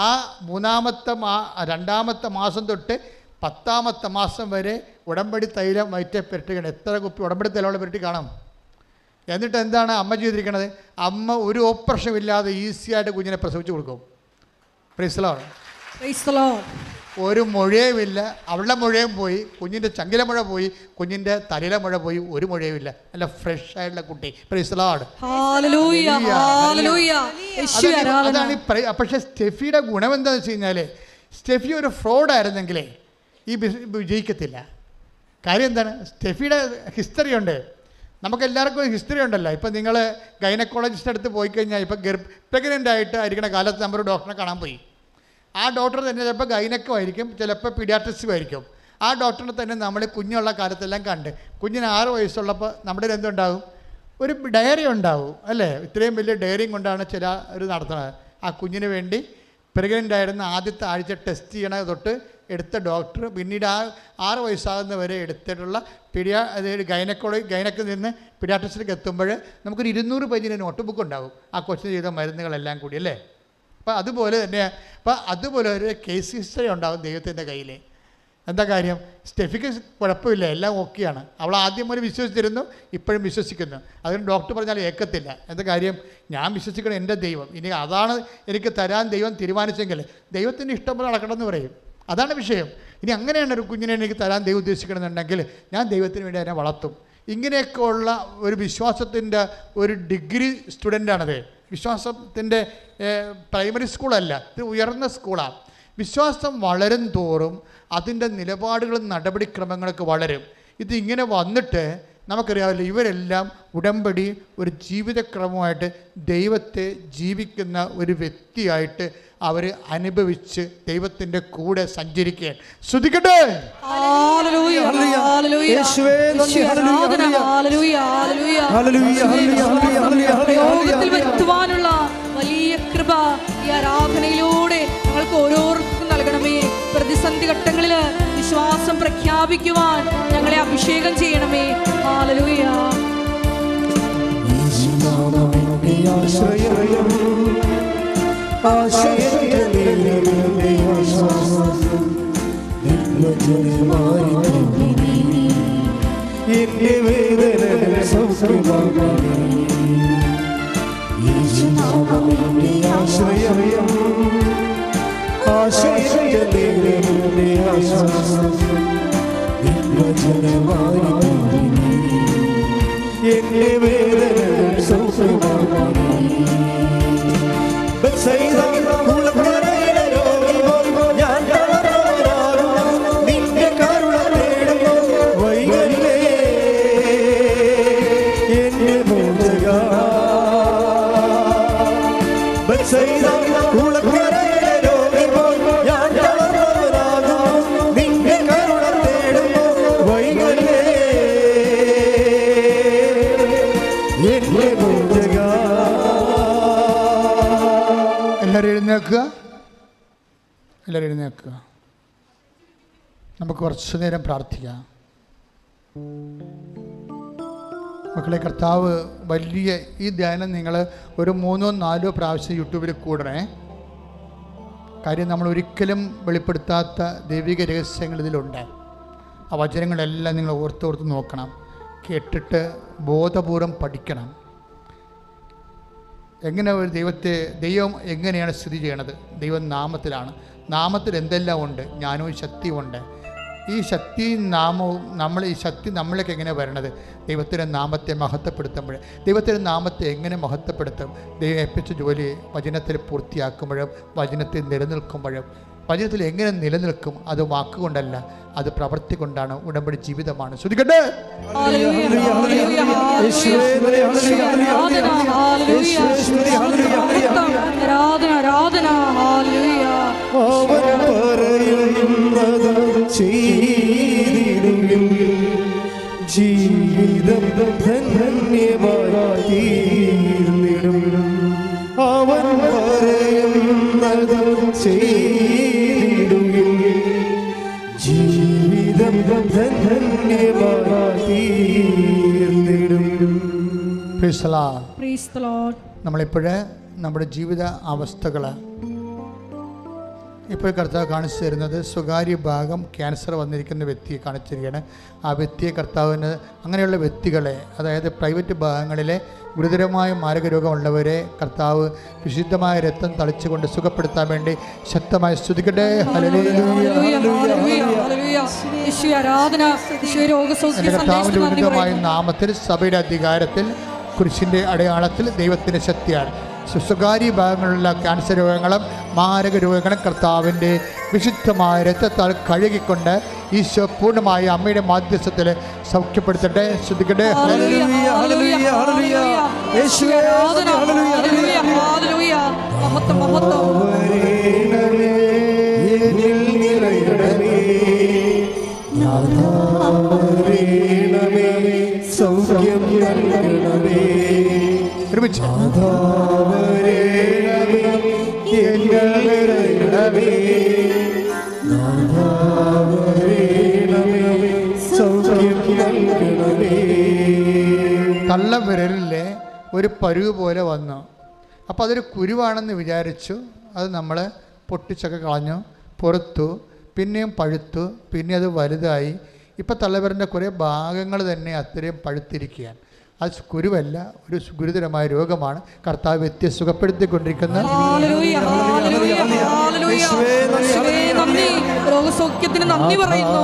ആ 2ാമത്തെ മാസം തൊട്ട് 10ാമത്തെ മാസം വരെ ഉടമ്പടി തൈലം വയറ്റേ പുരട്ടുകയാണ്. എത്ര കുപ്പി ഉടമ്പടി തൈലം പുരട്ടി കാണാം. എന്നിട്ട് എന്താണ് അമ്മ ചെയ്തിരിക്കണത്? അമ്മ ഒരു ഓപ്പറേഷൻ ഇല്ലാതെ ഈസിയായിട്ട് കുഞ്ഞിനെ പ്രസവിച്ച് കൊടുക്കും. Price the Lord. ഒരു മുഴയുമില്ല. അവളുടെ മുഴയും പോയി, കുഞ്ഞിൻ്റെ ചങ്കിലെ മുഴ പോയി, കുഞ്ഞിൻ്റെ തലയിലെ മുഴ പോയി, ഒരു മുഴയുമില്ല. നല്ല ഫ്രഷ് ആയിട്ടുള്ള കുട്ടി. Price the Lord. അതാണ് പക്ഷേ സ്റ്റെഫിയുടെ ഗുണം എന്താണെന്ന് വെച്ച് കഴിഞ്ഞാൽ, സ്റ്റെഫി ഒരു ഫ്രോഡായിരുന്നെങ്കിലേ ഈ വിജയിക്കത്തില്ല. കാര്യം എന്താണ്? സ്റ്റെഫിയുടെ ഹിസ്റ്ററി ഉണ്ട്. നമുക്കെല്ലാവർക്കും ഹിസ്റ്ററി ഉണ്ടല്ലോ. ഇപ്പം നിങ്ങൾ ഗൈനക്കോളജിസ്റ്റ് അടുത്ത് പോയി കഴിഞ്ഞാൽ ഇപ്പം പ്രഗ്നൻ്റ് ആയിട്ട് ആയിരിക്കണ കാലത്ത് നമ്മൾ ഡോക്ടറെ കാണാൻ പോയി. ആ ഡോക്ടർ തന്നെ ചിലപ്പോൾ ഗൈനക്കും ആയിരിക്കും, ചിലപ്പോൾ പീഡിയാട്രിസ്റ്റും ആയിരിക്കും. ആ ഡോക്ടറിനെ തന്നെ നമ്മൾ കുഞ്ഞുള്ള കാലത്തെല്ലാം കണ്ട്, കുഞ്ഞിന് 6 വയസ്സുള്ളപ്പോൾ നമ്മുടെ എന്തുണ്ടാകും? ഒരു ഡയറി ഉണ്ടാവും അല്ലേ? ഇത്രയും വലിയ ഡയറിയും കൊണ്ടാണ് ചിലർ നടത്തുന്നത്. ആ കുഞ്ഞിന് വേണ്ടി പ്രഗ്നൻ്റ് ആയിരുന്ന ആദ്യത്തെ ആഴ്ച ടെസ്റ്റ് ചെയ്യണത് തൊട്ട് എടുത്ത ഡോക്ടർ പിന്നീട് 6 വയസ്സാകുന്നവരെ എടുത്തിട്ടുള്ള ഗൈനക്കിൽ നിന്ന് പീഡിയാട്രിസ്റ്റിലേക്ക് എത്തുമ്പോൾ നമുക്കൊരു 200 പേജിൻ്റെ നോട്ട് ബുക്ക് ഉണ്ടാകും ആ കൊച്ചിന് ചെയ്ത മരുന്നുകളെല്ലാം കൂടി അല്ലേ? അപ്പോൾ അതുപോലെ തന്നെ അതുപോലെ ഒരു കേസ് ഹിസ്റ്ററി ഉണ്ടാകും ദൈവത്തിൻ്റെ കയ്യിൽ. എന്താ കാര്യം? സ്റ്റെഫിക്ക് കുഴപ്പമില്ല, എല്ലാം ഓക്കെയാണ്. അവൾ ആദ്യം മുതൽ വിശ്വസിച്ചിരുന്നു, ഇപ്പോഴും വിശ്വസിക്കുന്നു. അതിന് ഡോക്ടർ പറഞ്ഞാൽ ഏൽക്കത്തില്ല. എന്താ കാര്യം? ഞാൻ വിശ്വസിക്കണം എൻ്റെ ദൈവം, ഇനി അതാണ് എനിക്ക് തരാൻ ദൈവം തീരുമാനിച്ചെങ്കിൽ ദൈവത്തിൻ്റെ ഇഷ്ടം പോലെ നടക്കണമെന്ന് പറയും. അതാണ് വിഷയം. ഇനി അങ്ങനെയാണ് ഒരു കുഞ്ഞിനെ എനിക്ക് തരാൻ ദൈവം ഉദ്ദേശിക്കണമെന്നുണ്ടെങ്കിൽ ഞാൻ ദൈവത്തിന് വേണ്ടി അതിനെ വളർത്തും. ഇങ്ങനെയൊക്കെ ഉള്ള ഒരു വിശ്വാസത്തിൻ്റെ ഒരു ഡിഗ്രി സ്റ്റുഡൻ്റാണത്. വിശ്വാസത്തിൻ്റെ പ്രൈമറി സ്കൂളല്ല, ഇത് ഉയർന്ന സ്കൂളാണ്. വിശ്വാസം വളരും തോറും അതിൻ്റെ നിലപാടുകളും നടപടിക്രമങ്ങളൊക്കെ വളരും. ഇതിങ്ങനെ വന്നിട്ട് നമുക്കറിയാമല്ലോ, ഇവരെല്ലാം ഉടമ്പടി ഒരു ജീവിതക്രമമായിട്ട് ദൈവത്തെ ജീവിക്കുന്ന ഒരു വ്യക്തിയായിട്ട് അവർ അനുഭവിച്ച് ദൈവത്തിൻ്റെ കൂടെ സഞ്ചരിക്കുകയാണ്. ശ്രദ്ധിക്കട്ടെ. വരുത്തുവാനുള്ള വലിയ കൃപ ഈ ആരാധനയിലൂടെ ഞങ്ങൾക്ക് ഓരോരുത്തർക്കും നൽകണമേ. പ്രതിസന്ധി ഘട്ടങ്ങളിൽ വിശ്വാസം പ്രഖ്യാപിക്കുവാൻ ഞങ്ങളെ അഭിഷേകം ചെയ്യണമേ. ഹല്ലേലൂയ. എല്ലാവരും എഴുന്നേൽക്കുക. നമുക്ക് കുറച്ചു നേരം പ്രാർത്ഥിക്കാം. മക്കളെ, കർത്താവ് വലിയ ഈ ധ്യാനം നിങ്ങൾ ഒരു 3-4 പ്രാവശ്യം യൂട്യൂബിൽ കൂടണേ. കാര്യം നമ്മൾ ഒരിക്കലും വെളിപ്പെടുത്താത്ത ദൈവിക രഹസ്യങ്ങൾ ഇതിലുണ്ട്. ആ വചനങ്ങളെല്ലാം നിങ്ങൾ ഓർത്തോർത്ത് നോക്കണം, കേട്ടിട്ട് ബോധപൂർവം പഠിക്കണം. എങ്ങനെ ഒരു ദൈവം എങ്ങനെയാണ് സ്ഥിതി ചെയ്യണത്? ദൈവം നാമത്തിലാണ്. നാമത്തിൽ എന്തെല്ലാം ഉണ്ട്? ജ്ഞാനവും ശക്തിയുമുണ്ട്. ഈ ശക്തിയും നാമവും ഈ ശക്തി നമ്മളിലേക്ക് എങ്ങനെ വരണത്? ദൈവത്തിൻ്റെ നാമത്തെ മഹത്വപ്പെടുത്തുമ്പോൾ. ദൈവത്തിൻ്റെ നാമത്തെ എങ്ങനെ മഹത്വപ്പെടുത്തും? ദൈവം ഏൽപ്പിച്ച ജോലി വചനത്തിൽ പൂർത്തിയാക്കുമ്പോഴും വചനത്തിൽ നിലനിൽക്കുമ്പോഴും. വചനത്തിൽ എങ്ങനെ നിലനിൽക്കും? അത് വാക്കുകൊണ്ടല്ല, അത് പ്രവൃത്തി കൊണ്ടാണ്. ഉടമ്പടി ജീവിതമാണ്. ശ്രദ്ധിക്കട്ടെ. ജീവിതം ധന്യമായി അവൻ പറയുന്നത് ചെയ്തിടും. ജീവിതം ധന്യമായി നമ്മളിപ്പോഴേ നമ്മുടെ ജീവിത അവസ്ഥകൾ ഇപ്പോൾ കർത്താവ് കാണിച്ചു തരുന്നത് സ്വകാര്യ ഭാഗം ക്യാൻസർ വന്നിരിക്കുന്ന വ്യക്തിയെ കാണിച്ചിരിക്കുകയാണ്. ആ വ്യക്തിയെ കർത്താവിന് അങ്ങനെയുള്ള വ്യക്തികളെ, അതായത് പ്രൈവറ്റ് ഭാഗങ്ങളിലെ ഗുരുതരമായ മാരകരോഗമുള്ളവരെ കർത്താവ് വിശുദ്ധമായ രക്തം തളിച്ചുകൊണ്ട് സുഖപ്പെടുത്താൻ വേണ്ടി ശക്തമായി സ്തുതിക്കട്ടെ. എൻ്റെ കർത്താവിൻ്റെ ഉന്നതമായ നാമത്തിൽ, സഭയുടെ അധികാരത്തിൽ, കുരിശിൻ്റെ അടയാളത്തിൽ, ദൈവത്തിൻ്റെ ശക്തിയാണ് സ്വകാര്യ ഭാഗങ്ങളിലുള്ള ക്യാൻസർ രോഗങ്ങളും മാരക രോഗങ്ങളും കർത്താവിൻ്റെ വിശുദ്ധമായ രക്തത്താൽ കഴുകിക്കൊണ്ട് ഈശോ പൂർണ്ണമായ അമ്മയുടെ മാധ്യസ്ഥത്തിൽ സൗഖ്യപ്പെടുത്തട്ടെ. ശ്രദ്ധിക്കട്ടെ. സൗഖ്യം നൽകണമേ. ഒരുമിച്ച് തള്ളവിരലിലെ ഒരു പരുവ് പോലെ വന്നു. അപ്പോൾ അതൊരു കുരുവാണെന്ന് വിചാരിച്ചു. അത് നമ്മൾ പൊട്ടിച്ചൊക്കെ കളഞ്ഞു, പുറത്തു, പിന്നെയും പഴുത്തു, പിന്നെ അത് വലുതായി. ഇപ്പം തള്ളവിരലിൻ്റെ കുറേ ഭാഗങ്ങൾ തന്നെ അത്രയും പഴുത്തിരിക്കുകയാണ്. അത് കുരുവല്ല, ഒരു ഗുരുതരമായ രോഗമാണ്. കർത്താവ് വ്യക്തിയെ സുഖപ്പെടുത്തിക്കൊണ്ടിരിക്കുന്ന രോഗസൗഖ്യത്തിന് നന്ദി പറയുന്നു.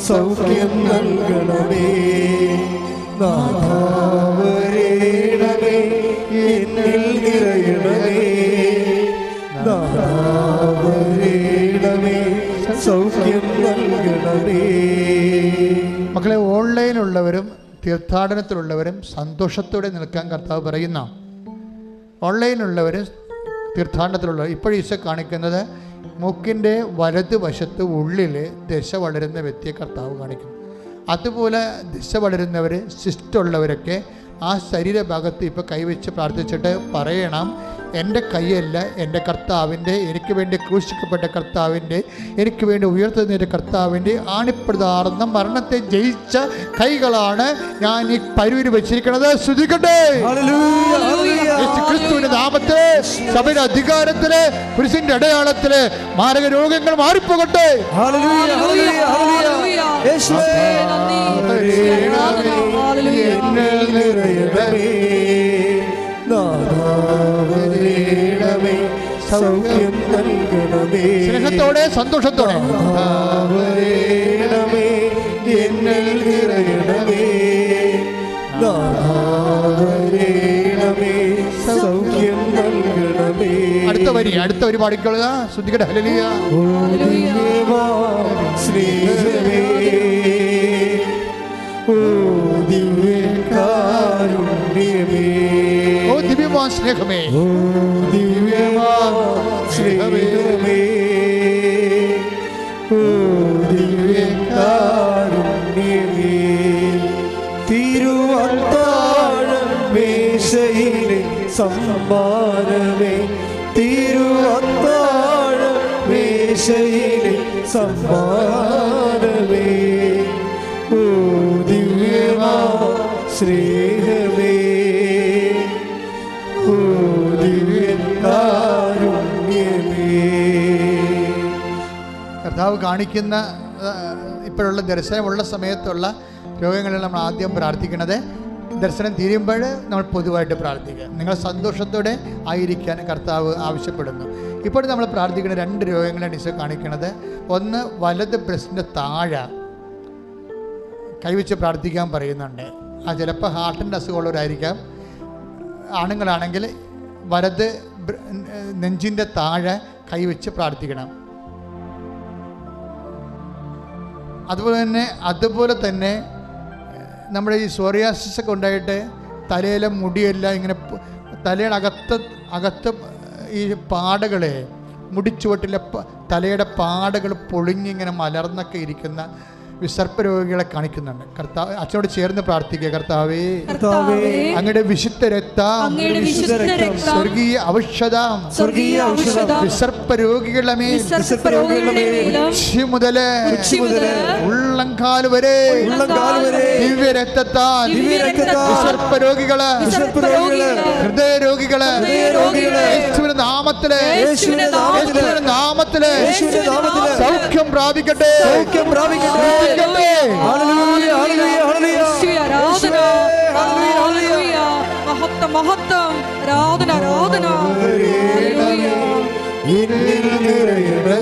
സൗഖ്യം നൽകണമേ. എന്നിൽ നിറയണമേ. സൗഖ്യം നൽകണമേ. മക്കളെ, ഓൺലൈനുള്ളവരും തീർത്ഥാടനത്തിലുള്ളവരും സന്തോഷത്തോടെ നിൽക്കാൻ കർത്താവ് പറയുന്ന ഓൺലൈനുള്ളവരും തീർത്ഥാടനത്തിലുള്ളവർ ഇപ്പോഴും ഈശോ കാണിക്കുന്നത് മൂക്കിൻ്റെ വലതുവശത്ത് ഉള്ളിൽ ദശ വളരുന്ന വ്യക്തിയെ കർത്താവ് കാണിക്കുന്നു. അതുപോലെ ദശ വളരുന്നവർ, സിസ്റ്റുള്ളവരൊക്കെ ആ ശരീരഭാഗത്ത് ഇപ്പോൾ കൈവച്ച് പ്രാർത്ഥിച്ചിട്ട് പറയണം, എൻ്റെ കൈയല്ല, എൻ്റെ കർത്താവിൻ്റെ, എനിക്ക് വേണ്ടി ക്രൂശിക്കപ്പെട്ട കർത്താവിൻ്റെ, എനിക്ക് വേണ്ടി ഉയർത്തുന്നതിൻ്റെ കർത്താവിൻ്റെ ആണിപ്രതാർന്ന മരണത്തെ ജയിച്ച കൈകളാണ് ഞാൻ ഈ പരുവിൽ വെച്ചിരിക്കുന്നത്. ശ്രദ്ധിക്കട്ടെ. ക്രിസ്തുവിന്റെ നാമത്തില്, സഭയുടെ അധികാരത്തില്, കുരിശിന്റെ അടയാളത്തില് മാരക രോഗങ്ങൾ മാറിപ്പോകട്ടെ. സൗഖ്യം നൽകണമേ. സ്നേഹത്തോടെ, സന്തോഷത്തോടെ എന്നിൽ നിറയണമേ. സൗഖ്യം നൽകണമേ. അടുത്ത വരി പാടിക്കൊള്ളുക. ശ്രദ്ധിക്കട്ടെ. ഹല്ലേലൂയ. സ്നേഹമേ, ഓ ദിവ്യകാരുണ്യമേ, ഓ ദിവ്യമാൻ സ്നേഹമേ, ഓ ദിവ്യമാൻ സ്നേഹമേ, ഓ ദിവ്യകാരുണ്യമേ. തിരുവത്താഴം മേശയിലെ സമ്മാനമേ, തിരുവത്താഴം രക്ഷയിലെ സമ്മാനമേ, ഓ ദിവ്യമാ സ്നേഹമേ, ഓ ദിവ്യകാരുണ്യമേ. കർത്താവ് കാണിക്കുന്ന ഇപ്പോഴുള്ള ദർശനമുള്ള സമയത്തുള്ള രോഗങ്ങളിൽ നമ്മൾ ആദ്യം പ്രാർത്ഥിക്കുന്നത്. ദർശനം തീരുമ്പോൾ നമ്മൾ പൊതുവായിട്ട് പ്രാർത്ഥിക്കുക. നിങ്ങൾ സന്തോഷത്തോടെ ആയിരിക്കാൻ കർത്താവ് ആവശ്യപ്പെടുന്നു. ഇപ്പോൾ നമ്മൾ പ്രാർത്ഥിക്കുന്ന 2 രോഗങ്ങളാണ് ഈശോ കാണിക്കുന്നത്. ഒന്ന്, വലത് ബ്രസ്റ്റിൻ്റെ താഴെ കൈവച്ച് പ്രാർത്ഥിക്കാൻ പറയുന്നുണ്ട്. ആ ചിലപ്പോൾ ഹാർട്ടിൻ്റെ അസുഖമുള്ളവരായിരിക്കാം. ആണുങ്ങളാണെങ്കിൽ വലത് നെഞ്ചിൻ്റെ താഴെ കൈവച്ച് പ്രാർത്ഥിക്കണം. അതുപോലെ തന്നെ നമ്മുടെ ഈ സോറിയാസിസ് ഒക്കെ ഉണ്ടായിട്ട് തലയിലെ മുടിയെല്ലാം ഇങ്ങനെ തലയുടെ അകത്ത് ഈ പാടകളെ മുടിച്ചുവട്ടിലെ തലയുടെ പാടകൾ പൊളിഞ്ഞിങ്ങനെ മലർന്നൊക്കെ ഇരിക്കുന്ന വിസർപ്പ രോഗികളെ കാണിക്കുന്നുണ്ട്. കർത്താവ് അച്ഛനോട് ചേർന്ന് പ്രാർത്ഥിക്കുക. കർത്താവേ, അങ്ങയുടെ വിശുദ്ധ രക്തം സ്വർഗീയ ഔഷധം വിസർപ്പ രോഗികളുടെ മേൽ ഉച്ചി മുതല് ഉള്ളംകാൽ വരെ ദിവ്യ രക്തത്താൽ വിസർപ്പ രോഗികള്, ഹൃദയ രോഗികള് യേശുവിന്റെ നാമത്തില് സൗഖ്യം പ്രാപിക്കട്ടെ.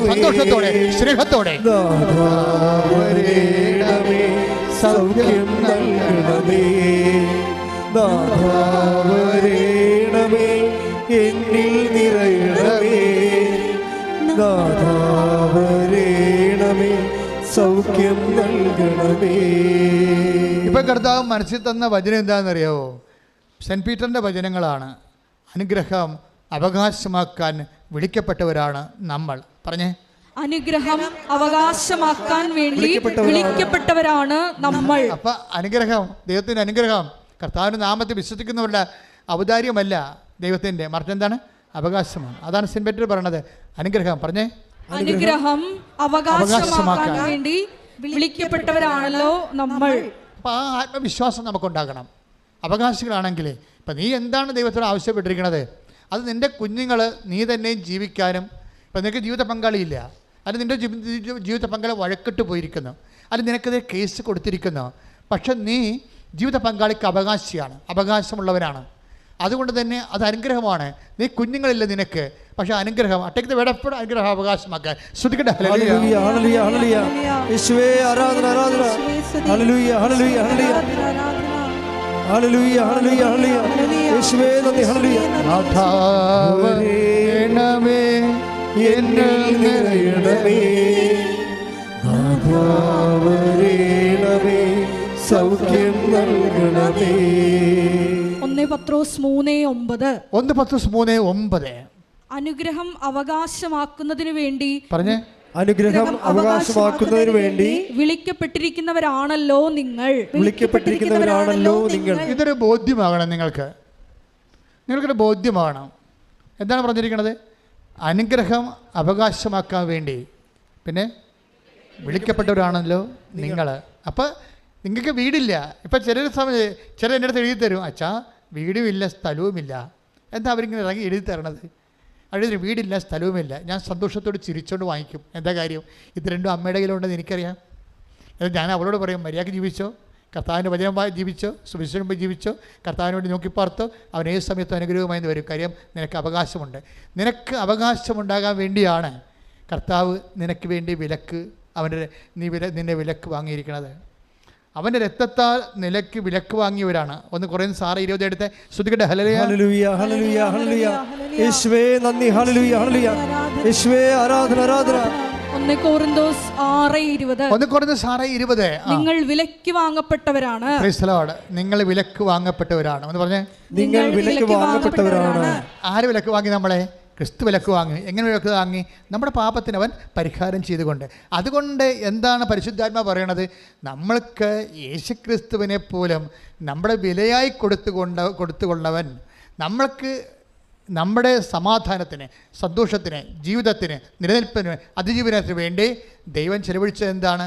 സന്തോഷത്തോടെ സ്നേഹത്തോടെ സൗഖ്യം നൽകണമേ, നാഥാവരേണമേ, എന്നിൽ നിറയണമേ, നാഥാവരേണമേ, സൗഖ്യം നൽകണമേ. ഇപ്പൊ കർത്താവ് മനസ്സിൽ തന്ന വചനം എന്താണെന്നറിയാവോ? സെന്റ് പീറ്ററിന്റെ വചനങ്ങളാണ്. അനുഗ്രഹം അവകാശമാക്കാൻ വിളിക്കപ്പെട്ടവരാണ് നമ്മൾ. പറഞ്ഞേ, അനുഗ്രഹം അവകാശമാക്കാൻ വേണ്ടി വിളിക്കപ്പെട്ടവരാണ് നമ്മൾ. അപ്പൊ അനുഗ്രഹം, ദൈവത്തിന്റെ അനുഗ്രഹം കർത്താവിന്റെ നാമത്തെ വിശ്വസിക്കുന്നവരുടെ ഔദാര്യമല്ല ദൈവത്തിന്റെ, മറിച്ച് എന്താണ്? അവകാശമാണ്. അതാണ് സെന്റ് പീറ്റർ പറയണത്. അനുഗ്രഹം പറഞ്ഞേ, അനുഗ്രഹം അവകാശമാക്കാൻ വേണ്ടി വിളിക്കപ്പെട്ടവരാണല്ലോ നമ്മൾ. അപ്പൊ ആ ആത്മവിശ്വാസം നമുക്കുണ്ടാകണം. അവകാശികളാണെങ്കിൽ ഇപ്പം നീ എന്താണ് ദൈവത്തോട് ആവശ്യപ്പെട്ടിരിക്കുന്നത് അത് നിൻ്റെ കുഞ്ഞുങ്ങൾ നീ തന്നെയും ജീവിക്കാനും. ഇപ്പം നിനക്ക് ജീവിത പങ്കാളിയില്ല, അത് നിൻ്റെ ജീവിത പങ്കാളി വഴക്കിട്ട് പോയിരിക്കുന്നു, അത് നിനക്കത് കേസ് കൊടുത്തിരിക്കുന്നു. പക്ഷെ നീ ജീവിത പങ്കാളിക്ക് അവകാശിയാണ്, അവകാശമുള്ളവരാണ്. അതുകൊണ്ട് തന്നെ അത് അനുഗ്രഹമാണ്. നീ കുഞ്ഞുങ്ങളില്ല നിനക്ക്, പക്ഷെ അനുഗ്രഹം അട്ടേക്ക് വേടപ്പോഴും അനുഗ്രഹം അവകാശമാക്കാൻ ശ്രദ്ധിക്കട്ടെ. ഹല്ലേലൂയ ഹല്ലേലൂയ ഹല്ലേലൂയ. യേശുവേ ആരാധന ആരാധന. ഹല്ലേലൂയ ഹല്ലേലൂയ ഹല്ലേലൂയ ഹല്ലേലൂയ ഹല്ലേലൂയ ഹല്ലേലൂയ. യേശുവേ നന്ദി. ഹല്ലേലൂയ. നാഥാവരേണമേ എന്നിൽ നിറയണമേ, നാഥാവരേണമേ സൗഖ്യം നൽകണമേ. 1 പത്രോസ് 3:9. 1 പത്രോസ് 3:9. അനുഗ്രഹം അവകാശമാക്കുന്നതിന് വേണ്ടി പറഞ്ഞേ, അനുഗ്രഹം അവകാശമാക്കുന്നതിന് വേണ്ടി വിളിക്കപ്പെട്ടിരിക്കുന്നവരാണല്ലോ നിങ്ങൾ. വിളിക്കപ്പെട്ടിരിക്കുന്നവരാണല്ലോ നിങ്ങൾ. ഇതൊരു ബോധ്യമാകണം നിങ്ങൾക്കൊരു ബോധ്യമാകണം. എന്താണ് പറഞ്ഞിരിക്കുന്നത്? അനുഗ്രഹം അവകാശമാക്കാൻ വേണ്ടി പിന്നെ വിളിക്കപ്പെട്ടവരാണല്ലോ നിങ്ങൾ. അപ്പം നിങ്ങൾക്ക് വീടില്ല. ഇപ്പം ചില എൻ്റെ അടുത്ത് എഴുതി തരും, അച്ഛാ വീടുമില്ല സ്ഥലവുമില്ല. എന്താ അവരിങ്ങനെ ഇറങ്ങി എഴുതി തരണത്? അവിടെ വീടില്ല സ്ഥലവുമില്ല. ഞാൻ സന്തോഷത്തോട് ചിരിച്ചോണ്ട് വാങ്ങിക്കും. എന്താ കാര്യം? ഇത് രണ്ടും അമ്മയുടെ കയ്യിലുണ്ടെന്ന് എനിക്കറിയാം. ഞാൻ അവളോട് പറയും, മര്യാദയ്ക്ക് ജീവിച്ചോ, കർത്താവിൻ്റെ വചനം ജീവിച്ചോ, സുവിശേഷം ജീവിച്ചോ, കർത്താവിന് വേണ്ടി നോക്കിപ്പാർത്തോ, അവൻ ഏത് സമയത്തും അനുഗ്രഹമായി വരും. കാര്യം നിനക്ക് അവകാശമുണ്ട്. നിനക്ക് അവകാശമുണ്ടാകാൻ വേണ്ടിയാണ് കർത്താവ് നിനക്ക് വേണ്ടി നിന്നെ വിലക്ക് വാങ്ങിയിരിക്കുന്നത്. അവൻ്റെ രക്തത്താൽ നിലയ്ക്ക് വിലക്ക് വാങ്ങിയവരാണ്. 1 കൊരിന്ത്യർ 6:20 എടുത്ത് ശ്രദ്ധിക്കട്ടെ. ഹല്ലേലൂയ ഹല്ലേലൂയ ഹല്ലേലൂയ. യേശുവേ നന്ദി. ഹല്ലേലൂയ ഹല്ലേലൂയ. യേശുവേ ആരാധന ആരാധന. 1 കൊരിന്ത്യർ 6:20. 1 കൊരിന്ത്യർ 6:20. നിങ്ങൾ വിലക്ക് വാങ്ങപ്പെട്ടവരാണ്. Price the Lord. നിങ്ങൾ വിലക്ക് വാങ്ങപ്പെട്ടവരാണ്. എന്ന് പറഞ്ഞേ, നിങ്ങൾ വിലക്ക് വാങ്ങപ്പെട്ടവരാണ്. ആര് വിലക്ക് വാങ്ങി? നമ്മളെ ക്രിസ്തു വിലക്ക് വാങ്ങി. എങ്ങനെ വിലക്ക് വാങ്ങി? നമ്മുടെ പാപത്തിന് അവൻ പരിഹാരം ചെയ്തുകൊണ്ട്. അതുകൊണ്ട് എന്താണ് പരിശുദ്ധാത്മാ പറയണത്? നമ്മൾക്ക് യേശുക്രിസ്തുവിനെ പോലും നമ്മുടെ വിലയായി കൊടുത്തുകൊള്ളവൻ, നമ്മൾക്ക് നമ്മുടെ സമാധാനത്തിന്, സന്തോഷത്തിന്, ജീവിതത്തിന്, നിലനിൽപ്പിന്, അതിജീവനത്തിന് വേണ്ടി ദൈവം ചെലവഴിച്ചത് എന്താണ്?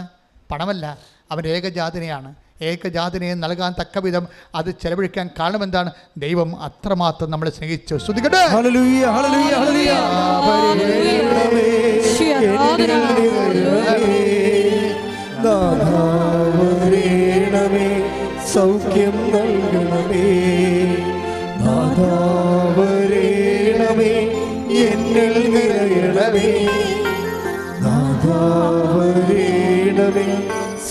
പണമല്ല, അവൻ്റെ ഏകജാതനെയാണ്. ഏകജാതനെ നൽകാൻ തക്ക വിധം അത് ചെലവഴിക്കാൻ കാരണം എന്താണ്? ദൈവം അത്രമാത്രം നമ്മളെ സ്നേഹിച്ചു. സ്തുതിക്കട്ടെ. ഹല്ലേലൂയ, ഹല്ലേലൂയ, ഹല്ലേലൂയ. നാഥാ വരേണമേ, സൗഖ്യം നൽകണമേ. നാഥാ വരേണമേ, എന്നിൽ നിറയണമേ. നാഥാ വരേണമേ,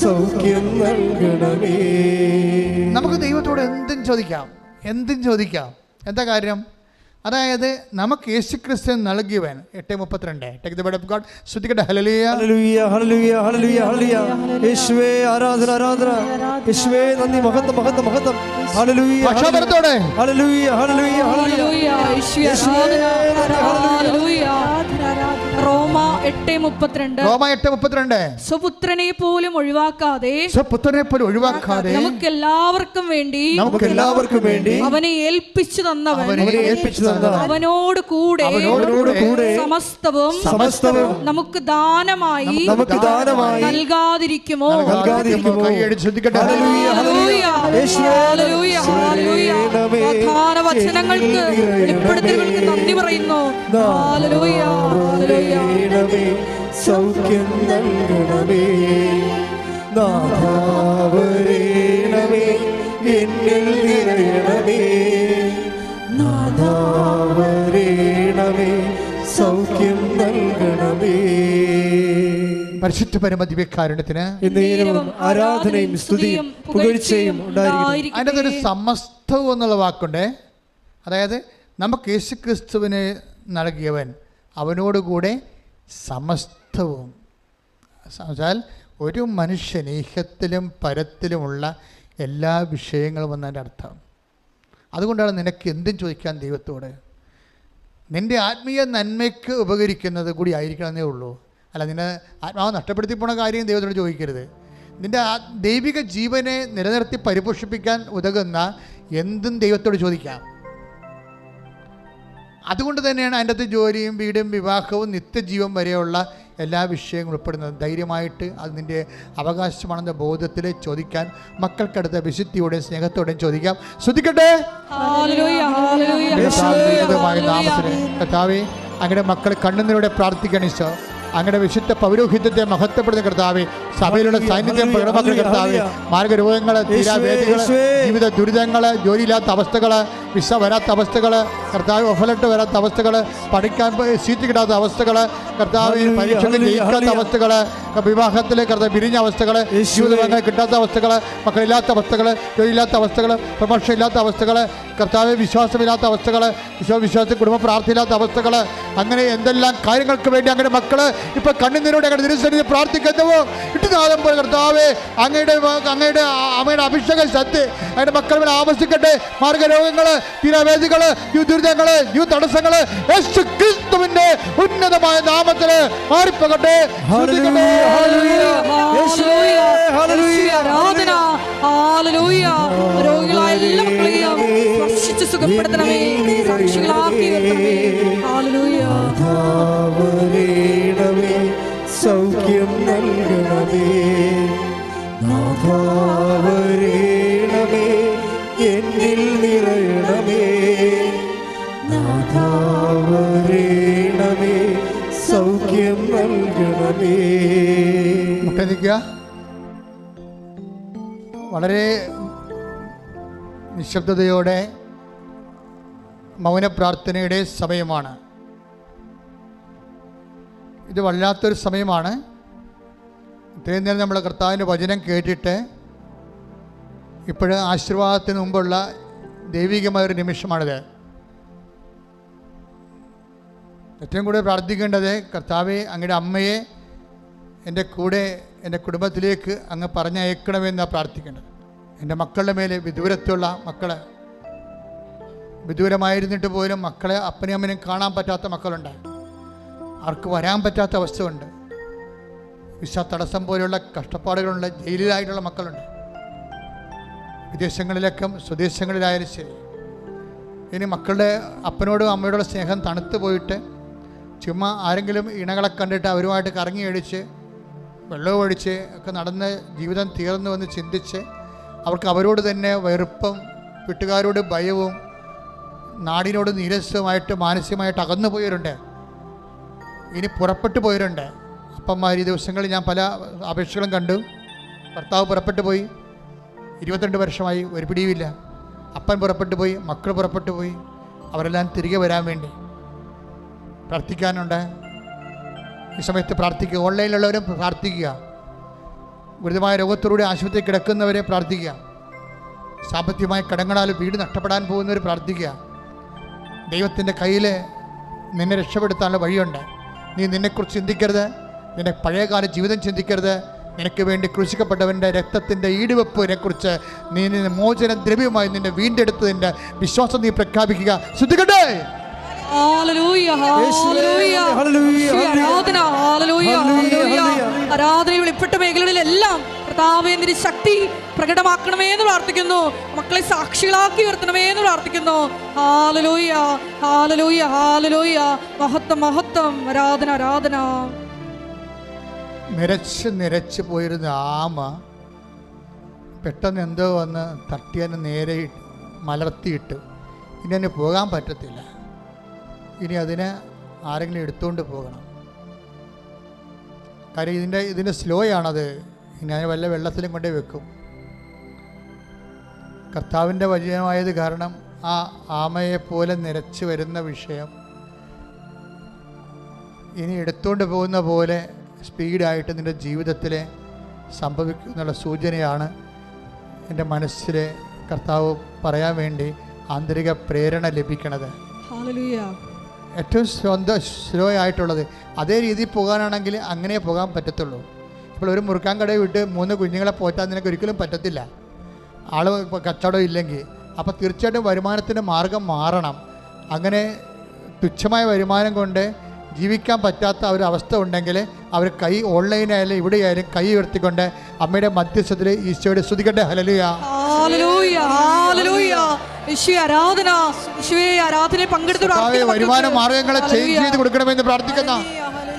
സൗഖ്യം നൽകണമേ. നമുക്ക് ദൈവത്തോട് എന്തും ചോദിക്കാം, എന്തും ചോദിക്കാം. എന്താ കാര്യം? അതായത് നമുക്ക് യേശുക്രിസ്തു നൽകിയവൻ. 8:32 take the word of God. സ്തുതിക്കട്ടെ. ഹല്ലേലൂയ, ഹല്ലേലൂയ, ഹല്ലേലൂയ, ഹല്ലേലൂയ, ഹല്ലേലൂയ. യേശുവേ ആരാധന, ആരാധന. യേശുവേ നന്ദി, മഹത്വം, മഹത്വം, മഹത്വം. ഹല്ലേലൂയ, പക്ഷപാതത്തോടെ ഹല്ലേലൂയ, ഹല്ലേലൂയ, ഹല്ലേലൂയ. റോമ 8:32 റോമ 8:32 സ്വപുത്രനെ പോലും ഒഴിവാക്കാതെ, സ്വപുത്രനെ പോലും ഒഴിവാക്കാതെ നമുക്കെല്ലാവർക്കും വേണ്ടി അവനെ ഏൽപ്പിച്ചു തന്നവൻ, അവനോട് കൂടെ സമസ്തവും നമുക്ക് ദാനമായി നൽകാതിരിക്കുമോ? പ്രധാന വചനങ്ങൾക്ക് വെളിപ്പെടുത്തലുകൾക്ക് നന്ദി പറയുന്നു. Hallelujah, hallelujah. സൗഖ്യം നൽകണമേ. നാഥാ വരേണമേ, എന്നിൽ നിറയണമേ. നാഥാ വരേണമേ, സൗഖ്യം നൽകണമേ. പരിശുദ്ധ പരമദിവ്യകാരുണ്യത്തിന് എന്നേരവും ആരാധനയും സ്തുതിയും പുകഴ്ചയും ഉണ്ടായിരിക്കട്ടെ. അതിൻ്റെ ഒരു സമസ്തവും എന്നുള്ള വാക്കുണ്ട്. അതായത് നമുക്ക് യേശുക്രിസ്തുവിനെ നൽകിയവൻ, അവനോടുകൂടെ സമസ്തവും. എന്നുവെച്ചാൽ ഒരു മനുഷ്യൻ ഈഹത്തിലും പരത്തിലുമുള്ള എല്ലാ വിഷയങ്ങളും എന്നതിൻ്റെ അർത്ഥം. അതുകൊണ്ടാണ് നിനക്ക് എന്തും ചോദിക്കാൻ ദൈവത്തോട്. നിൻ്റെ ആത്മീയ നന്മയ്ക്ക് ഉപകരിക്കുന്നത് കൂടി ആയിരിക്കണമെന്നേ ഉള്ളൂ. അല്ല, നിന്നെ ആത്മാവ് നഷ്ടപ്പെടുത്തി പോണ കാര്യം ദൈവത്തോട് ചോദിക്കരുത്. നിൻ്റെ ദൈവിക ജീവനെ നിലനിർത്തി പരിപോഷിപ്പിക്കാൻ ഉതകുന്ന എന്തും ദൈവത്തോട് ചോദിക്കാം. അതുകൊണ്ട് തന്നെയാണ് അതിൻ്റെ അകത്ത് ജോലിയും വീടും വിവാഹവും നിത്യജീവൻ വരെയുള്ള എല്ലാ വിഷയങ്ങളും ഉൾപ്പെടുന്നത്. ധൈര്യമായിട്ട് അത് നിൻ്റെ അവകാശമാണെന്ന ബോധത്തിൽ ചോദിക്കാൻ മക്കൾക്കടുത്ത വിശുദ്ധിയോടെയും സ്നേഹത്തോടെയും ചോദിക്കാം. ശ്രദ്ധിക്കട്ടെ. കർത്താവേ, അങ്ങനെ മക്കൾ കണ്ണുനീരോടെ പ്രാർത്ഥിക്കണം. ഈശോ, അങ്ങനെ വിശുദ്ധ പൗരോഹിത്യത്തെ മഹത്വപ്പെടുന്ന കർത്താവേ, സഭയിലുള്ള സാന്നിധ്യം പ്രകടമാക്കുന്ന കർത്താവേ, മാർഗരോഗങ്ങൾ, തീരാവേദികൾ, ജീവിത ദുരിതങ്ങൾ, ജോലിയില്ലാത്ത അവസ്ഥകൾ, വിസ വരാത്ത അവസ്ഥകൾ, കർത്താവ് ഒഫലട്ട് വരാത്ത അവസ്ഥകൾ, പഠിക്കാൻ സീറ്റ് കിട്ടാത്ത അവസ്ഥകൾ, കർത്താവ് പരീക്ഷകൾ ജയിക്കാത്ത അവസ്ഥകൾ, വിവാഹത്തിൽ കർത്താവ് പിരിഞ്ഞ അവസ്ഥകൾ, ജീവിതങ്ങൾ കിട്ടാത്ത അവസ്ഥകൾ, മക്കളില്ലാത്ത അവസ്ഥകൾ, ജോലിയില്ലാത്ത അവസ്ഥകൾ, പ്രമോഷൻ ഇല്ലാത്ത അവസ്ഥകൾ, കർത്താവ് വിശ്വാസമില്ലാത്ത അവസ്ഥകൾ, വിശ്വാസത്തിൽ കുടുംബ പ്രാർത്ഥനയില്ലാത്ത അവസ്ഥകൾ, അങ്ങനെ എന്തെല്ലാം കാര്യങ്ങൾക്ക് വേണ്ടി അങ്ങനെ മക്കൾ ഇപ്പൊ കണ്ണുനീരോടെ അങ്ങനെ തിരുസന്നിധി പ്രാർത്ഥിക്കുന്നുവോ ഇട്ടുനാദം പോലെ കർത്താവേ, അങ്ങയുടെ അഭിഷേക ശക്തി അങ്ങയുടെ മക്കൾ മേൽ ആവശ്യിക്കട്ടെ. മാർഗരോഗങ്ങള്, തീരാവേദികള്, ദുരിതങ്ങള്, തടസ്സങ്ങള് യേശു ക്രിസ്തുവിന്റെ ഉന്നതമായ നാമത്തില് മാറിപ്പോകട്ടെ. രോഗികളായ എല്ലാ മക്കളെയും സ്പർശിച്ച് സുഖപ്പെടുത്തണമേ, സാക്ഷികളാക്കി ഉയർത്തണമേ. ഹല്ലേലൂയ. സൗഖ്യം നൽകണമേ. നാഥാ വരേണമേ, എന്നിൽ നിറയണമേ. നാഥാ വരേണമേ, സൗഖ്യം നൽകണമേ. മുട്ടനിക്കുക. വളരെ നിശബ്ദതയോടെ മൗനപ്രാർത്ഥനയുടെ സമയമാണ്. ഇത് വല്ലാത്തൊരു സമയമാണ്. ഇത്രയും നേരം നമ്മൾ കർത്താവിൻ്റെ വചനം കേട്ടിട്ട് ഇപ്പോഴും ആശീർവാദത്തിന് മുമ്പുള്ള ദൈവികമായൊരു നിമിഷമാണിത്. ഏറ്റവും കൂടുതൽ പ്രാർത്ഥിക്കേണ്ടത്, കർത്താവെ, അങ്ങയുടെ അമ്മയെ എൻ്റെ കൂടെ എൻ്റെ കുടുംബത്തിലേക്ക് അങ്ങ് പറഞ്ഞയക്കണമെന്നാണ് പ്രാർത്ഥിക്കേണ്ടത്. എൻ്റെ മക്കളുടെ മേലെ, വിദൂരത്തുള്ള മക്കൾ, വിദൂരമായിരുന്നിട്ട് പോലും മക്കളെ അപ്പനെയും അമ്മനെയും കാണാൻ പറ്റാത്ത മക്കളുണ്ട്. അവർക്ക് വരാൻ പറ്റാത്ത അവസ്ഥയുണ്ട്. വിസ തടസ്സം പോലെയുള്ള കഷ്ടപ്പാടുകളുണ്ട്. ജയിലിലായിട്ടുള്ള മക്കളുണ്ട്. വിദേശങ്ങളിലൊക്കെ സ്വദേശങ്ങളിലായാലും ശരി. ഇനി മക്കളുടെ അപ്പനോടും അമ്മയോടുള്ള സ്നേഹം തണുത്ത് പോയിട്ട് ചുമ്മാ ആരെങ്കിലും ഇണകളെ കണ്ടിട്ട് അവരുമായിട്ട് കറങ്ങി അടിച്ച് വെള്ളവും ഒഴിച്ച് ഒക്കെ നടന്ന് ജീവിതം തീർന്നുവെന്ന് ചിന്തിച്ച് അവർക്ക് അവരോട് തന്നെ വെറുപ്പും വീട്ടുകാരോട് ഭയവും നാടിനോട് നീരസവുമായിട്ട് മാനസികമായിട്ട് അകന്നു പോയവരുണ്ട്. ഇനി പുറപ്പെട്ടു പോയവരുണ്ട്. അപ്പന്മാർ ഈ ദിവസങ്ങളിൽ ഞാൻ പല അപേക്ഷകളും കണ്ടു. ഭർത്താവ് പുറപ്പെട്ടു പോയി, 22 വർഷമായി, ഒരു പിടിയുമില്ല. അപ്പൻ പുറപ്പെട്ടു പോയി, മക്കൾ പുറപ്പെട്ടു പോയി. അവരെല്ലാം തിരികെ വരാൻ വേണ്ടി പ്രാർത്ഥിക്കാനുണ്ട്. ഈ സമയത്ത് പ്രാർത്ഥിക്കുക. ഓൺലൈനിലുള്ളവരും പ്രാർത്ഥിക്കുക. ഗുരുതരമായ രോഗത്തോടുകൂടി ആശുപത്രി കിടക്കുന്നവരെ പ്രാർത്ഥിക്കുക. സാമ്പത്തികമായ കടങ്ങളാൽ വീട് നഷ്ടപ്പെടാൻ പോകുന്നവർ പ്രാർത്ഥിക്കുക. ദൈവത്തിൻ്റെ കയ്യിൽ നിന്നെ രക്ഷപ്പെടുത്താനുള്ള വഴിയുണ്ട്. നീ നിന്നെക്കുറിച്ച് ചിന്തിക്കരുത്, നിന്റെ പഴയകാല ജീവിതം ചിന്തിക്കരുത്. നിനക്ക് വേണ്ടി ക്രൂശിക്കപ്പെട്ടവൻ്റെ രക്തത്തിൻ്റെ ഈടുവെപ്പിനെക്കുറിച്ച് നീ മോചന ദ്രവ്യമായി നിന്നെ വീണ്ടെടുത്തതിൻ്റെ വിശ്വാസം നീ പ്രഖ്യാപിക്കുക. ശ്രദ്ധിക്കട്ടെ. ആരാധന വെളിപ്പെട്ട മേഖലകളിലെല്ലാം കർത്താവേ നിന്റെ ശക്തി പ്രകടമാക്കണമേ എന്ന് പ്രാർത്ഥിക്കുന്നു. മക്കളെ സാക്ഷികളാക്കി ഉയർത്തണമേ എന്ന് പ്രാർത്ഥിക്കുന്നു. ഹല്ലേലൂയ, ഹല്ലേലൂയ, ഹല്ലേലൂയ. മഹത്വം, മഹത്വം. ആരാധന, ആരാധന. നിരച്ച് പോയിരുന്ന ആമ പെട്ടെന്ന് എന്തോ വന്ന് തട്ടിയതിന് നേരെ മലർത്തിയിട്ട് ഇനി അതിന് പോകാൻ പറ്റത്തില്ല. ഇനി അതിനെ ആരെങ്കിലും എടുത്തുകൊണ്ട് പോകണം. കാര്യം ഇതിൻ്റെ സ്ലോ ആണത്. ഇനി അതിന് വല്ല വെള്ളത്തിലും കൊണ്ടേ വെക്കും. കർത്താവിൻ്റെ വചനമായത് കാരണം ആ ആമയെപ്പോലെ നിരച്ച് വരുന്ന വിഷയം ഇനി എടുത്തുകൊണ്ട് പോകുന്ന പോലെ സ്പീഡായിട്ട് നിൻ്റെ ജീവിതത്തിൽ സംഭവിക്കുന്നുള്ള സൂചനയാണ് എൻ്റെ മനസ്സിൽ കർത്താവ് പറയാൻ വേണ്ടി ആന്തരിക പ്രേരണ ലഭിക്കണത്. ഏറ്റവും സ്ലോ ആയിട്ടുള്ളത്. അതേ രീതിയിൽ പോകാനാണെങ്കിൽ അങ്ങനെ പോകാൻ പറ്റത്തുള്ളൂ. ഇപ്പോൾ ഒരു മുറുക്കാൻ കടയിൽ വിട്ട് 3 കുഞ്ഞുങ്ങളെ പോറ്റാൻ നിനക്ക് ഒരിക്കലും പറ്റത്തില്ല, ആൾ കച്ചവടം ഇല്ലെങ്കിൽ. അപ്പോൾ തീർച്ചയായിട്ടും വരുമാനത്തിൻ്റെ മാർഗം മാറണം. അങ്ങനെ തുച്ഛമായ വരുമാനം കൊണ്ട് ജീവിക്കാൻ പറ്റാത്ത ഒരവസ്ഥ ഉണ്ടെങ്കിൽ അവർ കൈ ഓൺലൈനായാലും ഇവിടെയായാലും കൈ ഉയർത്തിക്കൊണ്ട് അമ്മയുടെ മധ്യസ്ഥത്തിൽ ഈശോയുടെ സ്തുതിക്കട്ടെ. ഹല്ലേലൂയ, ഹല്ലേലൂയ, ഹല്ലേലൂയ. യേശുവേ ആരാധന. യേശുവേ ആരാധനയിൽ പങ്കെടുത്ത് വരുമാന മാർഗങ്ങളെ ചേഞ്ച് ചെയ്ത് കൊടുക്കണമെന്ന് പ്രാർത്ഥിക്കുന്ന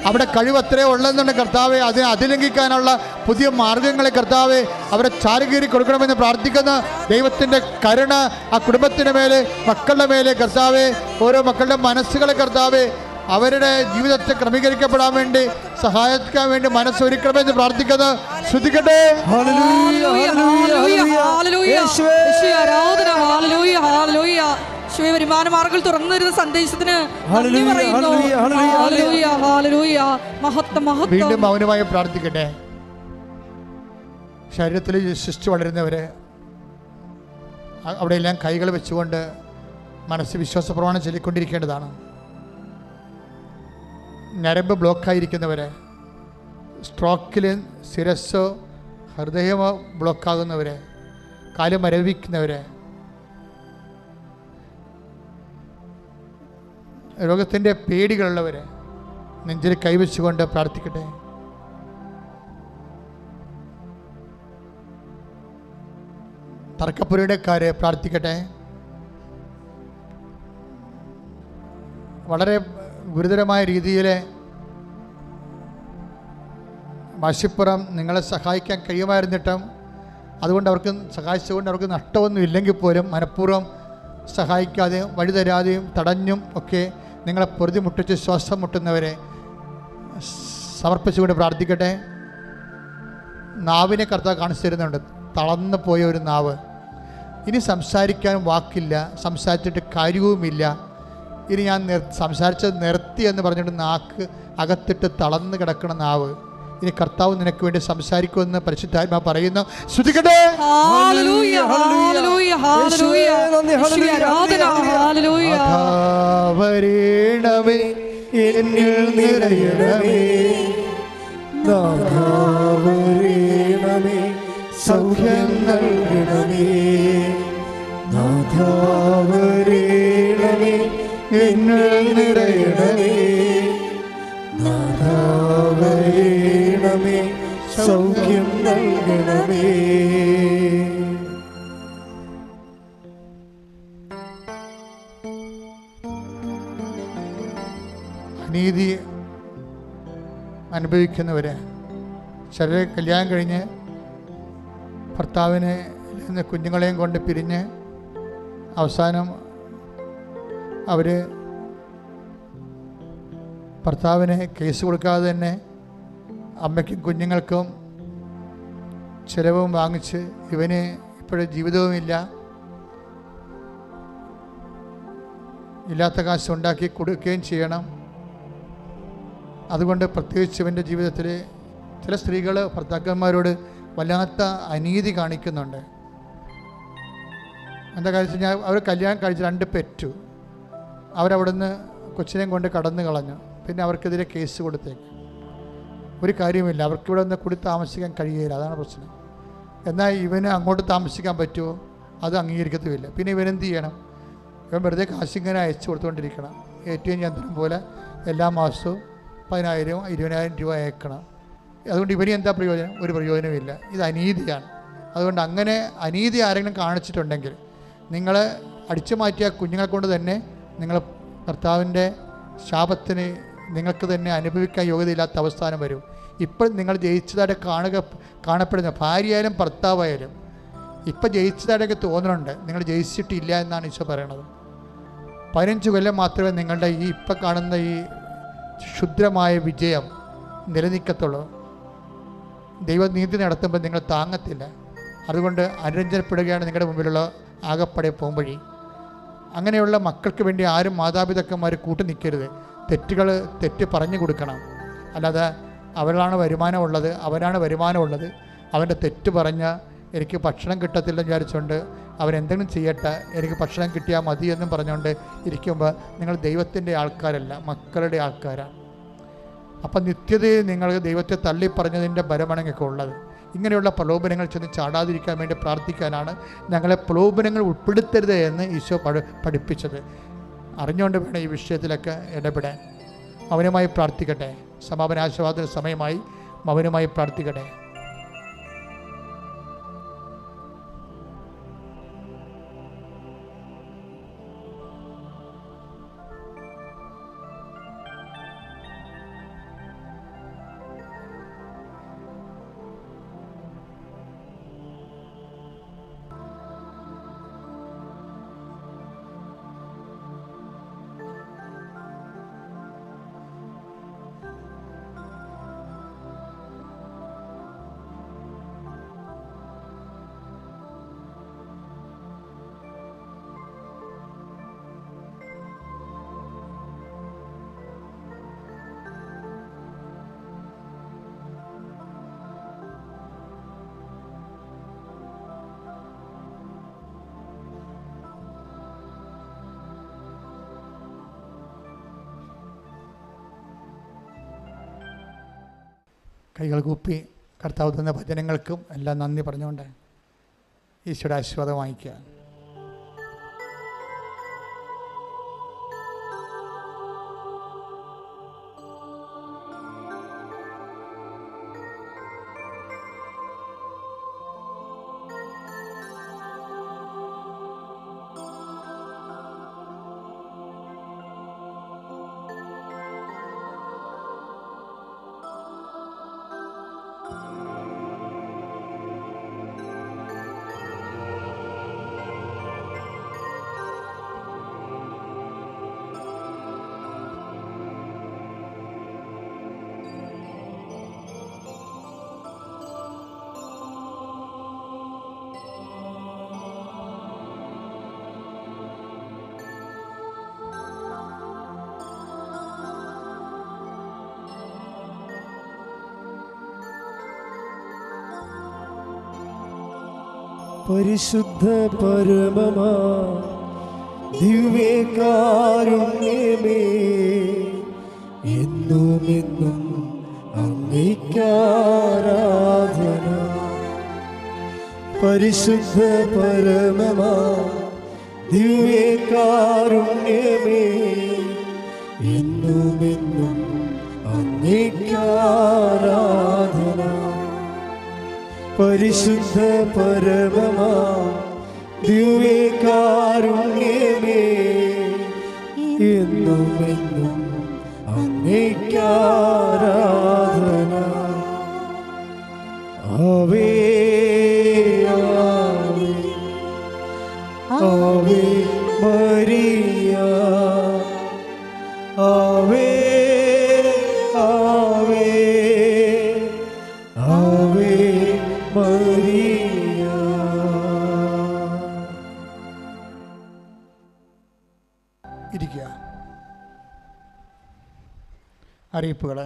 അവിടെ കഴിവ് അത്രേ ഉള്ളതെന്നുണ്ട് കർത്താവെ. അതിനെ അതിലംഘിക്കാനുള്ള പുതിയ മാർഗങ്ങളെ കർത്താവെ അവരെ ചാരുകീറി കൊടുക്കണമെന്ന് പ്രാർത്ഥിക്കുന്ന ദൈവത്തിൻ്റെ കരുണ ആ കുടുംബത്തിൻ്റെ മേലെ, മക്കളുടെ മേലെ കർത്താവെ, ഓരോ മക്കളുടെ മനസ്സുകളെ കർത്താവെ അവരുടെ ജീവിതത്തെ ക്രമീകരിക്കപ്പെടാൻ വേണ്ടി സഹായിക്കാൻ വേണ്ടി മനസ്സൊരുക്കണമെന്ന് പ്രാർത്ഥിക്കുന്നത്. ശ്രദ്ധിക്കട്ടെ. വരുമാന മാർഗങ്ങൾ തുറന്നു വരുന്ന സന്ദേശത്തിന് വീണ്ടും മൗനമായി പ്രാർത്ഥിക്കട്ടെ. ശരീരത്തിൽ ശിശു വളരുന്നവരെ അവിടെയെല്ലാം കൈകൾ വെച്ചുകൊണ്ട് മനസ്സ് വിശ്വാസ പ്രമാണം ചൊല്ലിക്കൊണ്ടിരിക്കേണ്ടതാണ്. ഞരമ്പ് ബ്ലോക്കായിരിക്കുന്നവരെ, സ്ട്രോക്കിൽ ശിരസ്സോ ഹൃദയമോ ബ്ലോക്കാകുന്നവരെ, കാല് മരവിക്കുന്നവരെ, രോഗത്തിൻ്റെ പേടികളുള്ളവരെ നെഞ്ചിൽ കൈവച്ചുകൊണ്ട് പ്രാർത്ഥിക്കട്ടെ. തർക്കപ്പുരയുടെക്കാരെ പ്രാർത്ഥിക്കട്ടെ. വളരെ ഗുരുതരമായ രീതിയിൽ വാശിപ്പുറം നിങ്ങളെ സഹായിക്കാൻ കഴിയുമായിരുന്നിട്ടും അതുകൊണ്ട് അവർക്ക് സഹായിച്ചുകൊണ്ട് അവർക്ക് നഷ്ടമൊന്നും ഇല്ലെങ്കിൽ പോലും മനഃപൂർവ്വം സഹായിക്കാതെയും വഴി തരാതെയും തടഞ്ഞും ഒക്കെ നിങ്ങളെ പൊറുതി മുട്ടിച്ച് ശ്വാസം മുട്ടുന്നവരെ സമർപ്പിച്ചുകൊണ്ട് പ്രാർത്ഥിക്കട്ടെ. നാവിനെ കർത്താവ് കാണിച്ചു തരുന്നുണ്ട്. തളർന്നു പോയ ഒരു നാവ്. ഇനി സംസാരിക്കാൻ വാക്കില്ല, സംസാരിച്ചിട്ട് കാര്യവുമില്ല. ഇനി ഞാൻ സംസാരിച്ചത് നിർത്തി എന്ന് പറഞ്ഞിട്ട് നാക്ക് അകത്തിട്ട് തളർന്ന് കിടക്കണ നാവ്. ഇനി കർത്താവ് നിനക്ക് വേണ്ടി സംസാരിക്കുമെന്ന് പരിശുദ്ധാത്മാ പറയുന്നു. ശ്രദ്ധിക്കട്ടെ. വരേണമേ എന്നിൽ നിറയണമേ, വരേണമേ സൗഖ്യം നൽകണമേ, വരേണമേ എന്നിൽ നിറയണമേ, വരേണമേ സൗഖ്യം നൽകണമേ. അനീതി അനുഭവിക്കുന്നവർ, ചിലർ കല്യാണം കഴിഞ്ഞ് ഭർത്താവിനെ നിന്ന് കുഞ്ഞുങ്ങളെയും കൊണ്ട് പിരിഞ്ഞ് അവസാനം അവർ ഭർത്താവിന് കേസ് കൊടുക്കാതെ തന്നെ അമ്മയ്ക്കും കുഞ്ഞുങ്ങൾക്കും ചിലവും വാങ്ങിച്ച് ഇവന് ഇപ്പോഴും ജീവിതവുമില്ല, ഇല്ലാത്ത കാശ് ഉണ്ടാക്കി കൊടുക്കുകയും ചെയ്യണം. അതുകൊണ്ട് പ്രത്യേകിച്ച് ഇവൻ്റെ ജീവിതത്തിൽ ചില സ്ത്രീകൾ ഭർത്താക്കന്മാരോട് വല്ലാത്ത അനീതി കാണിക്കുന്നുണ്ട്. എന്താ കാര്യം? ഞാൻ അവർ കല്യാണം കഴിച്ച് 2 പെറ്റു, അവരവിടുന്ന് കൊച്ചിനെയും കൊണ്ട് കടന്നു കളഞ്ഞു. പിന്നെ അവർക്കെതിരെ കേസ് കൊടുത്തേക്ക്. ഒരു കാര്യമില്ല, അവർക്കിവിടെ നിന്ന് കൂടി താമസിക്കാൻ കഴിയില്ല, അതാണ് പ്രശ്നം. എന്നാൽ ഇവന് അങ്ങോട്ട് താമസിക്കാൻ പറ്റുമോ? അത് അംഗീകരിക്കത്തുമില്ല. പിന്നെ ഇവനെന്ത് ചെയ്യണം? ഇവൻ വെറുതെ കാശിങ്ങനെ അയച്ചു കൊടുത്തുകൊണ്ടിരിക്കണം. ATM യന്ത്രം പോലെ എല്ലാ മാസവും 10,000 20,000 രൂപ അയക്കണം. അതുകൊണ്ട് ഇവന് എന്താ പ്രയോജനം? ഒരു പ്രയോജനമില്ല. ഇത് അനീതിയാണ്. അതുകൊണ്ട് അങ്ങനെ അനീതി ആരെങ്കിലും കാണിച്ചിട്ടുണ്ടെങ്കിൽ നിങ്ങൾ അടിച്ചു മാറ്റിയ കുഞ്ഞുങ്ങളെ കൊണ്ട് തന്നെ നിങ്ങൾ ഭർത്താവിൻ്റെ ശാപത്തിന് നിങ്ങൾക്ക് തന്നെ അനുഭവിക്കാൻ യോഗ്യതയില്ലാത്ത അവസ്ഥാനം വരും. ഇപ്പോൾ നിങ്ങൾ ജയിച്ചതായിട്ട് കാണപ്പെടുന്ന ഭാര്യയായാലും ഭർത്താവായാലും ഇപ്പം ജയിച്ചതായിട്ടൊക്കെ തോന്നുന്നുണ്ട്, നിങ്ങൾ ജയിച്ചിട്ടില്ല എന്നാണ് ഈശോ പറയണത്. 15 കൊല്ലം മാത്രമേ നിങ്ങളുടെ ഈ ഇപ്പം കാണുന്ന ഈ ക്ഷുദ്രമായ വിജയം നിലനിൽക്കത്തുള്ളൂ. ദൈവനീതി നടത്തുമ്പോൾ നിങ്ങൾ താങ്ങത്തില്ല. അതുകൊണ്ട് അനുരഞ്ജനപ്പെടുകയാണ് നിങ്ങളുടെ മുമ്പിലുള്ള ആകപ്പടെ പോകുമ്പഴി. അങ്ങനെയുള്ള മക്കൾക്ക് വേണ്ടി ആരും മാതാപിതാക്കന്മാർ കൂട്ടു നിൽക്കരുത്. തെറ്റ് പറഞ്ഞു കൊടുക്കണം. അല്ലാതെ അവരാണ് വരുമാനമുള്ളത്, അവൻ്റെ തെറ്റ് പറഞ്ഞ് എനിക്ക് ഭക്ഷണം കിട്ടത്തില്ലെന്ന് വിചാരിച്ചുകൊണ്ട് അവരെന്തെങ്കിലും ചെയ്യട്ടെ, എനിക്ക് ഭക്ഷണം കിട്ടിയാൽ മതി എന്നും പറഞ്ഞുകൊണ്ട് ഇരിക്കുമ്പോൾ നിങ്ങൾ ദൈവത്തിൻ്റെ ആൾക്കാരല്ല, മക്കളുടെ ആൾക്കാരാണ്. അപ്പം നിത്യതയിൽ നിങ്ങൾ ദൈവത്തെ തള്ളിപ്പറഞ്ഞതിൻ്റെ ഭരമണങ്ങൊക്കെ ഉള്ളത്. ഇങ്ങനെയുള്ള പ്രലോഭനങ്ങൾ ചെന്ന് ചാടാതിരിക്കാൻ വേണ്ടി പ്രാർത്ഥിക്കാനാണ് ഞങ്ങളെ പ്രലോഭനങ്ങൾ ഉൾപ്പെടുത്തരുത് എന്ന് ഈശോ പഠിപ്പിച്ചത്. അറിഞ്ഞുകൊണ്ട് വേണം ഈ വിഷയത്തിലൊക്കെ ഇടപെടാൻ. മൗനമായി പ്രാർത്ഥിക്കട്ടെ. സമാപനാശീർവാദ സമയമായി മൗനമായി പ്രാർത്ഥിക്കട്ടെ. കൈകൾ കൂപ്പി കർത്താവ് തന്ന ഭജനങ്ങൾക്കും എല്ലാം നന്ദി പറഞ്ഞുകൊണ്ട് ഈശോയുടെ ആശീർവാദം വാങ്ങിക്കുക. പരിശുദ്ധ പരമമാ ദിവ്യകാരുണ്യമേ, എന്നുമെന്നും അങ്ങേയ്ക്കാരാധന. പരിശുദ്ധ പരമമാ ദിവ്യകാരുണ്യമേ, എന്നുമെന്നും അങ്ങേയ്ക്കാരാധന. പരിശുദ്ധ പരമമാ ദിവ്യകാരുണ്യമേ, എന്നുമെന്നും അങ്ങേക്കാരാധന. ആവേ ആവേ ആവേ മരിയ, ആവേ ആവേ ആവേ മരിയ. ഇരിക്കുക. അറിയിപ്പുകൾ.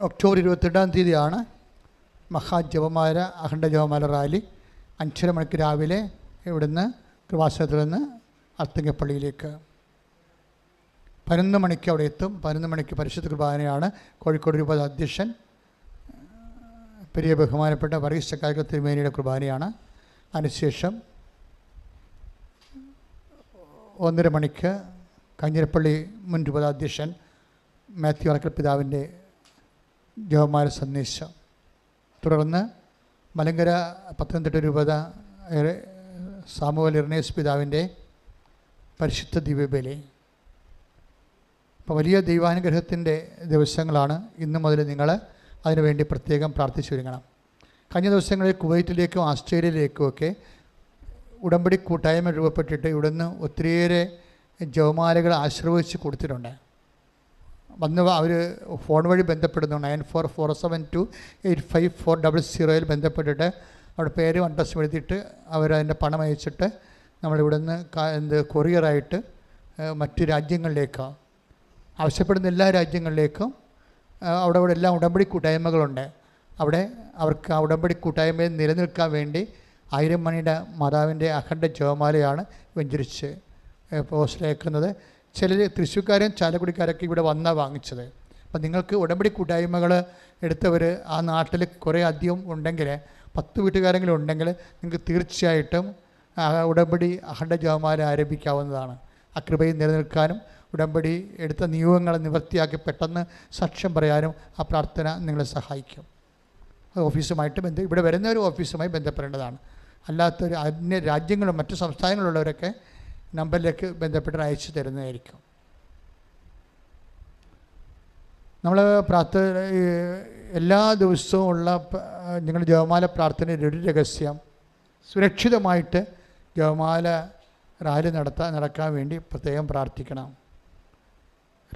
ഒക്ടോബർ 28 മഹാജപമാല, അഖണ്ഡ ജപമാല റാലി 5:30 മണിക്ക് രാവിലെ ഇവിടുന്ന് കൃപാസനത്തിൽ നിന്ന് അർത്തിങ്കപ്പള്ളിയിലേക്ക്. 11 മണിക്ക് അവിടെ എത്തും. 11 മണിക്ക് പരിശുദ്ധ കുർബാനയാണ്. കോഴിക്കോട് രൂപത അധ്യക്ഷൻ പെരിയ ബഹുമാനപ്പെട്ട വർഗീസ് ചക്കാലക്കൽ തിരുമേനിയുടെ കുർബാനയാണ്. അതിനുശേഷം 1:30 മണിക്ക് കാഞ്ഞിരപ്പള്ളി മുൻ രൂപത അധ്യക്ഷൻ മാത്യു അറക്കൽ പിതാവിൻ്റെ ജപമാല സന്ദേശം. തുടർന്ന് മലങ്കര പത്തനംതിട്ട രൂപത സാമുവൽ ഇർണേസ് പിതാവിൻ്റെ പരിശുദ്ധ ദിവ്യബലി. അപ്പോൾ വലിയ ദൈവാനുഗ്രഹത്തിൻ്റെ ദിവസങ്ങളാണ്. ഇന്നു മുതൽ നിങ്ങൾ അതിനുവേണ്ടി പ്രത്യേകം പ്രാർത്ഥിച്ചു ഒരുങ്ങണം. കഴിഞ്ഞ ദിവസങ്ങളിൽ കുവൈറ്റിലേക്കും ഓസ്ട്രേലിയയിലേക്കും ഒക്കെ ഉടമ്പടി കൂട്ടായ്മ രൂപപ്പെട്ടിട്ട് ഇവിടുന്ന് ഒത്തിരിയേറെ ജപമാലകൾ ആശ്രയിച്ച് കൊടുത്തിട്ടുണ്ട്. വന്ന് അവർ ഫോൺ വഴി ബന്ധപ്പെടുന്നു. 9447285400 ബന്ധപ്പെട്ടിട്ട് അവിടെ പേരും അഡ്രസ്സും എഴുതിയിട്ട് അവരതിൻ്റെ പണം അയച്ചിട്ട് നമ്മളിവിടുന്ന് കൊറിയറായിട്ട് മറ്റു രാജ്യങ്ങളിലേക്ക് ആവശ്യപ്പെടുന്ന എല്ലാ രാജ്യങ്ങളിലേക്കും അവിടെ എല്ലാം ഉടമ്പടി കൂട്ടായ്മകളുണ്ട്. അവിടെ അവർക്ക് ആ ഉടമ്പടി കൂട്ടായ്മയിൽ നിലനിൽക്കാൻ വേണ്ടി 1000 മണിയുടെ മാതാവിൻ്റെ അഖണ്ഡ ജപമാലയാണ് വെഞ്ചരിച്ച് പോസ്റ്റിലേക്കുന്നത്. ചിലർ തൃശ്ശൂർക്കാരും ചാലക്കുടിക്കാരൊക്കെ ഇവിടെ വന്നാണ് വാങ്ങിച്ചത്. അപ്പം നിങ്ങൾക്ക് ഉടമ്പടി കൂട്ടായ്മകൾ എടുത്തവർ ആ നാട്ടിൽ കുറേ അധികം ഉണ്ടെങ്കിൽ 10 വീട്ടുകാരെങ്കിലും ഉണ്ടെങ്കിൽ നിങ്ങൾക്ക് തീർച്ചയായിട്ടും ഉടമ്പടി അഖണ്ഡ ജപമാല ആരംഭിക്കാവുന്നതാണ്. ആ കൃപയിൽ നിലനിൽക്കാനും ഉടമ്പടി എടുത്ത നിയോഗങ്ങളെ നിവൃത്തിയാക്കി പെട്ടെന്ന് സാക്ഷ്യം പറയാനും ആ പ്രാർത്ഥന നിങ്ങളെ സഹായിക്കും. ഓഫീസുമായിട്ട് ഇവിടെ വരുന്നവർ ഓഫീസുമായി ബന്ധപ്പെടേണ്ടതാണ്. അല്ലാത്തൊരു അന്യ രാജ്യങ്ങളും മറ്റു സംസ്ഥാനങ്ങളിലുള്ളവരൊക്കെ നമ്പറിലേക്ക് ബന്ധപ്പെട്ട് അയച്ചു തരുന്നതായിരിക്കും. നമ്മൾ എല്ലാ ദിവസവും ഉള്ള നിങ്ങളുടെ ജപമാല പ്രാർത്ഥനയുടെ ഒരു രഹസ്യം, സുരക്ഷിതമായിട്ട് ജപമാല റാലി നടക്കാൻ വേണ്ടി പ്രത്യേകം പ്രാർത്ഥിക്കണം.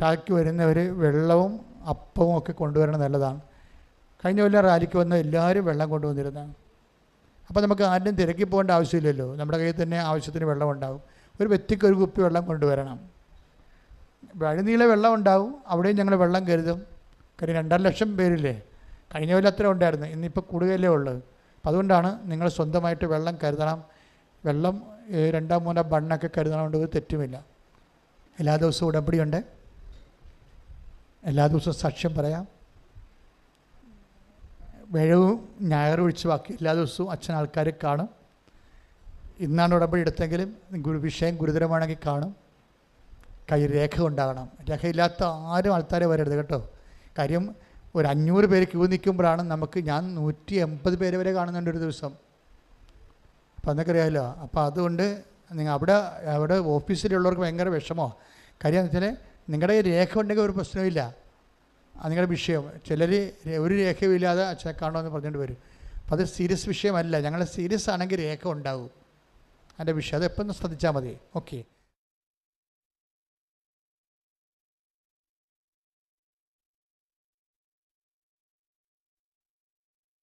റാലിക്ക് വരുന്നവർ വെള്ളവും അപ്പവും ഒക്കെ കൊണ്ടുവരണം, നല്ലതാണ്. കഴിഞ്ഞ കൊല്ലം റാലിക്ക് വന്ന എല്ലാവരും വെള്ളം കൊണ്ടുവന്നിരുന്നതാണ്. അപ്പോൾ നമുക്ക് ആരും തിരക്കി പോകേണ്ട ആവശ്യമില്ലല്ലോ. നമ്മുടെ കയ്യിൽ തന്നെ ആവശ്യത്തിന് വെള്ളം ഉണ്ടാകും. ഒരു വ്യക്തിക്ക് ഒരു കുപ്പി വെള്ളം കൊണ്ടുവരണം. വഴിനീളെ വെള്ളം ഉണ്ടാവും. അവിടെയും ഞങ്ങൾ വെള്ളം കരുതും. കാര്യം 2.5 ലക്ഷം പേരില്ലേ. കഴിഞ്ഞ കൊല്ലം അത്ര ഉണ്ടായിരുന്നു, ഇന്നിപ്പോൾ കൂടുതലേ ഉള്ളത്. അപ്പം അതുകൊണ്ടാണ് നിങ്ങൾ സ്വന്തമായിട്ട് വെള്ളം കരുതണം. വെള്ളം 2-3 ബണ്ണൊക്കെ കരുതണമുണ്ട്, ഒരു തെറ്റുമില്ല. എല്ലാ ദിവസവും ഉടമ്പടിയുണ്ട്. എല്ലാ ദിവസവും സാക്ഷ്യം പറയാം. വ്യാഴവും ഞായറും ഒഴിച്ച് ബാക്കി എല്ലാ ദിവസവും അച്ഛൻ ആൾക്കാരെ കാണും. ഇന്നാണ് ഉടമ്പടി എടുത്തെങ്കിലും വിഷയം ഗുരുതരമാണെങ്കിൽ കാണും. കയ്യിൽ രേഖ ഉണ്ടാകണം. രേഖയില്ലാത്ത ആരും ആൾക്കാരെ വരരുത് കേട്ടോ. കാര്യം ഒരു 500 പേര് ക്യൂ നിൽക്കുമ്പോഴാണ് ഞാൻ 180 പേര് വരെ കാണുന്നുണ്ട് ഒരു ദിവസം. അപ്പം അതൊക്കെ അറിയാമല്ലോ. അപ്പോൾ അതുകൊണ്ട് നിങ്ങൾ അവിടെ ഓഫീസിലുള്ളവർക്ക് ഭയങ്കര വിഷമമാണ്. കാര്യം എന്ന് വെച്ചാൽ നിങ്ങളുടെ രേഖ ഉണ്ടെങ്കിൽ ഒരു പ്രശ്നമില്ല, അത് നിങ്ങളുടെ വിഷയം. ചിലർ ഒരു രേഖയുമില്ലാതെ അച്ഛനെ കാണുമെന്ന് പറഞ്ഞുകൊണ്ട് വരും. അപ്പോൾ അത് സീരിയസ് വിഷയമല്ല. ഞങ്ങൾ സീരിയസ് ആണെങ്കിൽ രേഖ ഉണ്ടാവും. അതിൻ്റെ വിഷയം അത് എപ്പോഴും ശ്രദ്ധിച്ചാൽ മതി. ഓക്കെ.